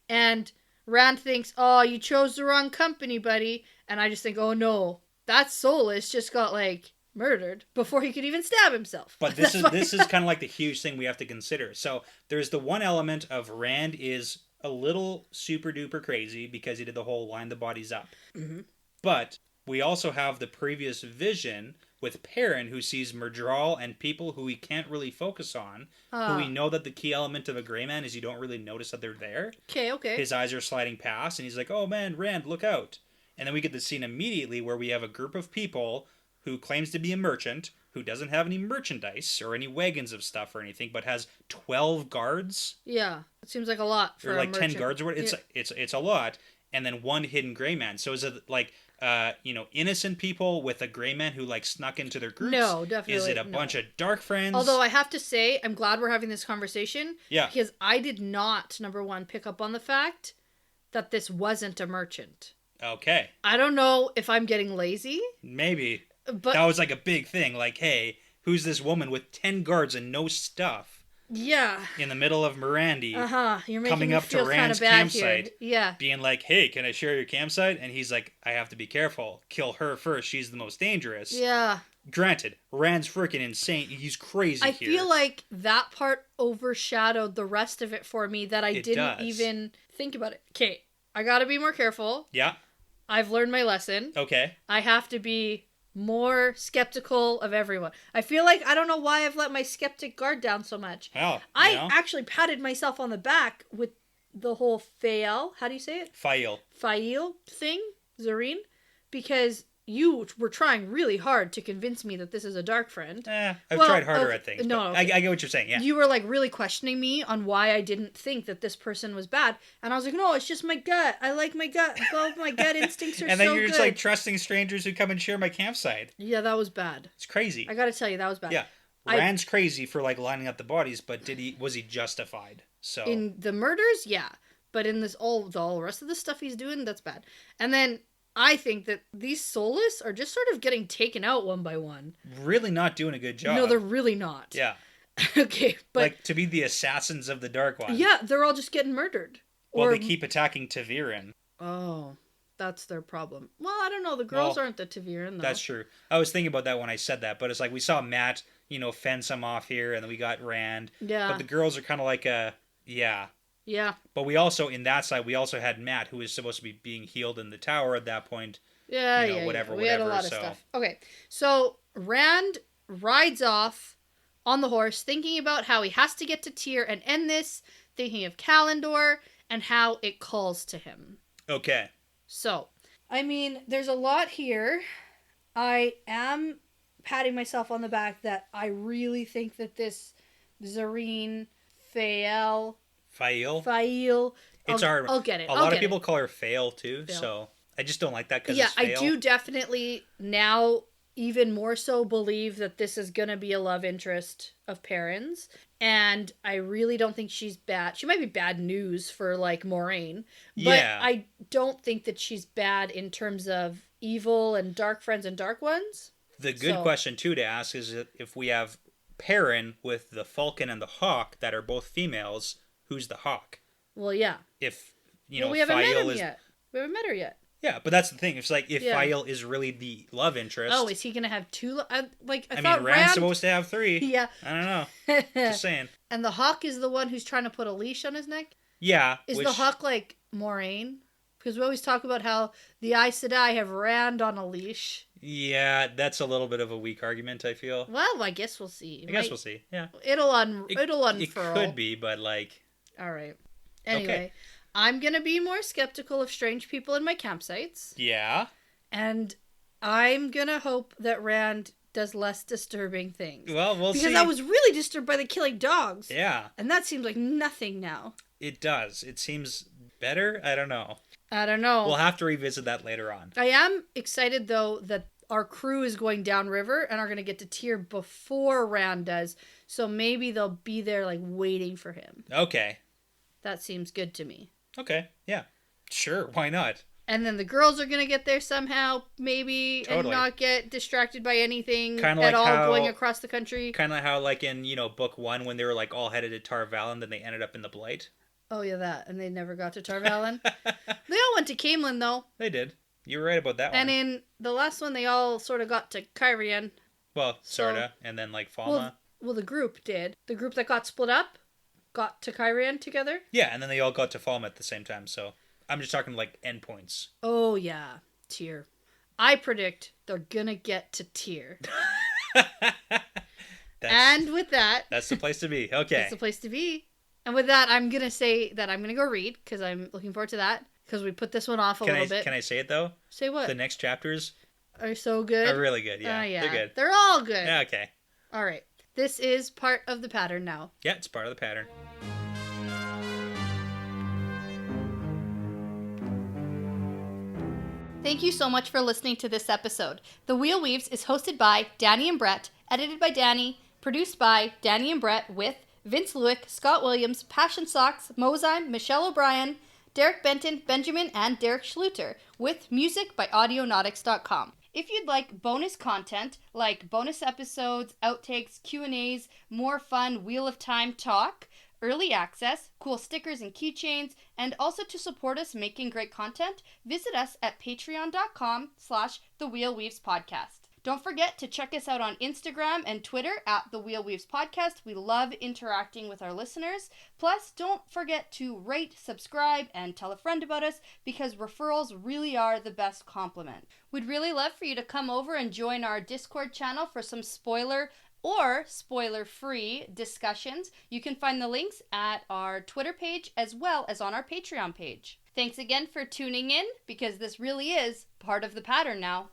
[SPEAKER 3] And Rand thinks, oh, you chose the wrong company, buddy. And I just think, oh no, that soulless just got, like... murdered before he could even stab himself.
[SPEAKER 2] But this is kind of like the huge thing we have to consider. So there's the one element of Rand is a little super duper crazy because he did the whole line the bodies up. Mm-hmm. But we also have the previous vision with Perrin, who sees Murdral and people who we can't really focus on, who we know that the key element of a Gray Man is you don't really notice that they're there.
[SPEAKER 3] Okay.
[SPEAKER 2] His eyes are sliding past and he's like, oh man, Rand, look out. And then we get the scene immediately where we have a group of people who claims to be a merchant, who doesn't have any merchandise or any wagons of stuff or anything, but has 12 guards.
[SPEAKER 3] Yeah, it seems like a lot for
[SPEAKER 2] or like
[SPEAKER 3] a merchant.
[SPEAKER 2] 10 guards or what? It's a lot. And then one hidden Gray Man. So is it like innocent people with a Gray Man who like snuck into their groups?
[SPEAKER 3] No, definitely.
[SPEAKER 2] Is it a bunch of dark friends?
[SPEAKER 3] Although I have to say, I'm glad we're having this conversation.
[SPEAKER 2] Yeah.
[SPEAKER 3] Because I did not, number one, pick up on the fact that this wasn't a merchant.
[SPEAKER 2] Okay.
[SPEAKER 3] I don't know if I'm getting lazy.
[SPEAKER 2] Maybe.
[SPEAKER 3] But
[SPEAKER 2] that was like a big thing. Like, hey, who's this woman with 10 guards and no stuff?
[SPEAKER 3] Yeah.
[SPEAKER 2] In the middle of Mirandi.
[SPEAKER 3] You're making
[SPEAKER 2] coming
[SPEAKER 3] me
[SPEAKER 2] up
[SPEAKER 3] feel
[SPEAKER 2] to Rand's
[SPEAKER 3] kind of bad
[SPEAKER 2] campsite.
[SPEAKER 3] Here. Yeah.
[SPEAKER 2] Being like, hey, can I share your campsite? And he's like, I have to be careful. Kill her first. She's the most dangerous.
[SPEAKER 3] Yeah.
[SPEAKER 2] Granted, Rand's freaking insane. He's crazy
[SPEAKER 3] I
[SPEAKER 2] here.
[SPEAKER 3] feel like that part overshadowed the rest of it for me that I didn't even think about it. Okay, I gotta be more careful.
[SPEAKER 2] Yeah.
[SPEAKER 3] I've learned my lesson.
[SPEAKER 2] Okay.
[SPEAKER 3] I have to be more skeptical of everyone. I feel like I don't know why I've let my skeptic guard down so much.
[SPEAKER 2] Well,
[SPEAKER 3] I actually patted myself on the back with the whole Fael, how do you say it?
[SPEAKER 2] Fael
[SPEAKER 3] thing, Zareen, because you were trying really hard to convince me that this is a dark friend.
[SPEAKER 2] I've tried harder at things. No, okay. I get what you're saying, yeah.
[SPEAKER 3] You were like really questioning me on why I didn't think that this person was bad. And I was like, no, it's just my gut. I like my gut. Both my gut instincts are so good.
[SPEAKER 2] And then you're just like trusting strangers who come and share my campsite.
[SPEAKER 3] Yeah, that was bad.
[SPEAKER 2] It's crazy.
[SPEAKER 3] I gotta tell you, that was bad.
[SPEAKER 2] Yeah. Rand's crazy for like lining up the bodies, but was he justified? So
[SPEAKER 3] in the murders, yeah. But in this the rest of the stuff he's doing, that's bad. And then I think that these soulless are just sort of getting taken out one by one.
[SPEAKER 2] Really not doing a good job.
[SPEAKER 3] No, they're really not.
[SPEAKER 2] Yeah.
[SPEAKER 3] Okay, but...
[SPEAKER 2] like, to be the assassins of the Dark One.
[SPEAKER 3] Yeah, they're all just getting murdered.
[SPEAKER 2] Well, they keep attacking Taviran.
[SPEAKER 3] Oh, that's their problem. Well, I don't know. The girls aren't the Taviran, though.
[SPEAKER 2] That's true. I was thinking about that when I said that, but it's like we saw Matt, fend some off here, and then we got Rand.
[SPEAKER 3] Yeah.
[SPEAKER 2] But the girls are kind of like yeah.
[SPEAKER 3] Yeah.
[SPEAKER 2] But we also, in that side, we also had Matt, who was supposed to be being healed in the tower at that point.
[SPEAKER 3] Yeah,
[SPEAKER 2] whatever.
[SPEAKER 3] We had a lot of stuff. Okay, so Rand rides off on the horse, thinking about how he has to get to Tyr and end this, thinking of Kalendor, and how it calls to him.
[SPEAKER 2] Okay.
[SPEAKER 3] So, I mean, there's a lot here. I am patting myself on the back that I really think that this Zareen Fael...
[SPEAKER 2] It's hard.
[SPEAKER 3] I'll get it.
[SPEAKER 2] A lot of people call her Fael too, so I just don't like that because it's Fael.
[SPEAKER 3] I do definitely now even more so believe that this is going to be a love interest of Perrin's, and I really don't think she's bad. She might be bad news for like Moraine, but I don't think that she's bad in terms of evil and dark friends and dark ones.
[SPEAKER 2] The good question too to ask is if we have Perrin with the Falcon and the Hawk that are both females, who's the Hawk?
[SPEAKER 3] Well, yeah.
[SPEAKER 2] If,
[SPEAKER 3] we haven't met him yet. We haven't met her yet.
[SPEAKER 2] Yeah, but that's the thing. It's like, if Fael is really the love interest...
[SPEAKER 3] Oh, is he going to have two... I
[SPEAKER 2] mean, Rand's supposed to have 3.
[SPEAKER 3] Yeah.
[SPEAKER 2] I don't know. Just saying.
[SPEAKER 3] And the Hawk is the one who's trying to put a leash on his neck?
[SPEAKER 2] Yeah.
[SPEAKER 3] Is the Hawk like Moraine? Because we always talk about how the Aes Sedai have Rand on a leash.
[SPEAKER 2] Yeah, that's a little bit of a weak argument, I feel.
[SPEAKER 3] Well, I guess we'll see.
[SPEAKER 2] I guess we'll see, yeah.
[SPEAKER 3] It'll unfurl.
[SPEAKER 2] It could be, but like...
[SPEAKER 3] All right. Anyway, I'm going to be more skeptical of strange people in my campsites.
[SPEAKER 2] Yeah.
[SPEAKER 3] And I'm going to hope that Rand does less disturbing things.
[SPEAKER 2] Well, we'll see.
[SPEAKER 3] Because I was really disturbed by the killing dogs.
[SPEAKER 2] Yeah.
[SPEAKER 3] And that seems like nothing now.
[SPEAKER 2] It does. It seems better. I don't know.
[SPEAKER 3] We'll
[SPEAKER 2] have to revisit that later on.
[SPEAKER 3] I am excited, though, that our crew is going downriver and are going to get to Tyr before Rand does. So maybe they'll be there, like, waiting for him.
[SPEAKER 2] Okay.
[SPEAKER 3] That seems good to me. Okay,
[SPEAKER 2] yeah. Sure, why not?
[SPEAKER 3] And then the girls are going to get there somehow, maybe, and not get distracted by anything at all going across the country.
[SPEAKER 2] Kind of like how, like, in, book 1, when they were, like, all headed to Tar Valon, then they ended up in the Blight.
[SPEAKER 3] Oh, yeah, that. And they never got to Tar Valon. They all went to Caemlyn, though.
[SPEAKER 2] They did. You were right about that one.
[SPEAKER 3] And in the last one, they all sort of got to Cairhien.
[SPEAKER 2] Well, sorta. And then, like, Falma.
[SPEAKER 3] Well, the group did. The group that got split up got to Cairhien together.
[SPEAKER 2] Yeah, and then they all got to Falma at the same time, so I'm just talking, like, endpoints.
[SPEAKER 3] Oh, yeah. Tyr. I predict they're gonna get to Tyr. And with that...
[SPEAKER 2] That's the place to be. Okay.
[SPEAKER 3] That's the place to be. And with that, I'm gonna say that I'm gonna go read, because I'm looking forward to that, because we put this one off a little bit.
[SPEAKER 2] Can I say it, though?
[SPEAKER 3] Say what?
[SPEAKER 2] The next chapters...
[SPEAKER 3] are so good.
[SPEAKER 2] Are really good, yeah.
[SPEAKER 3] Yeah.
[SPEAKER 2] They're good.
[SPEAKER 3] They're all good.
[SPEAKER 2] Yeah, okay.
[SPEAKER 3] All right. This is part of the pattern now.
[SPEAKER 2] Yeah, it's part of the pattern.
[SPEAKER 1] Thank you so much for listening to this episode. The Wheel Weaves is hosted by Dani and Brett, edited by Dani, produced by Dani and Brett with Vince Lewick, Scott Williams, Passion Socks, Mozyme, Michelle O'Brien, Derek Benton, Benjamin, and Derek Schluter, with music by Audionautics.com. If you'd like bonus content, like bonus episodes, outtakes, Q&As, more fun Wheel of Time talk, early access, cool stickers and keychains, and also to support us making great content, visit us at patreon.com/thewheelweavespodcast. Don't forget to check us out on Instagram and Twitter at The Wheel Weaves Podcast. We love interacting with our listeners. Plus, don't forget to rate, subscribe, and tell a friend about us, because referrals really are the best compliment. We'd really love for you to come over and join our Discord channel for some spoiler or spoiler-free discussions, you can find the links at our Twitter page as well as on our Patreon page. Thanks again for tuning in, because this really is part of the pattern now.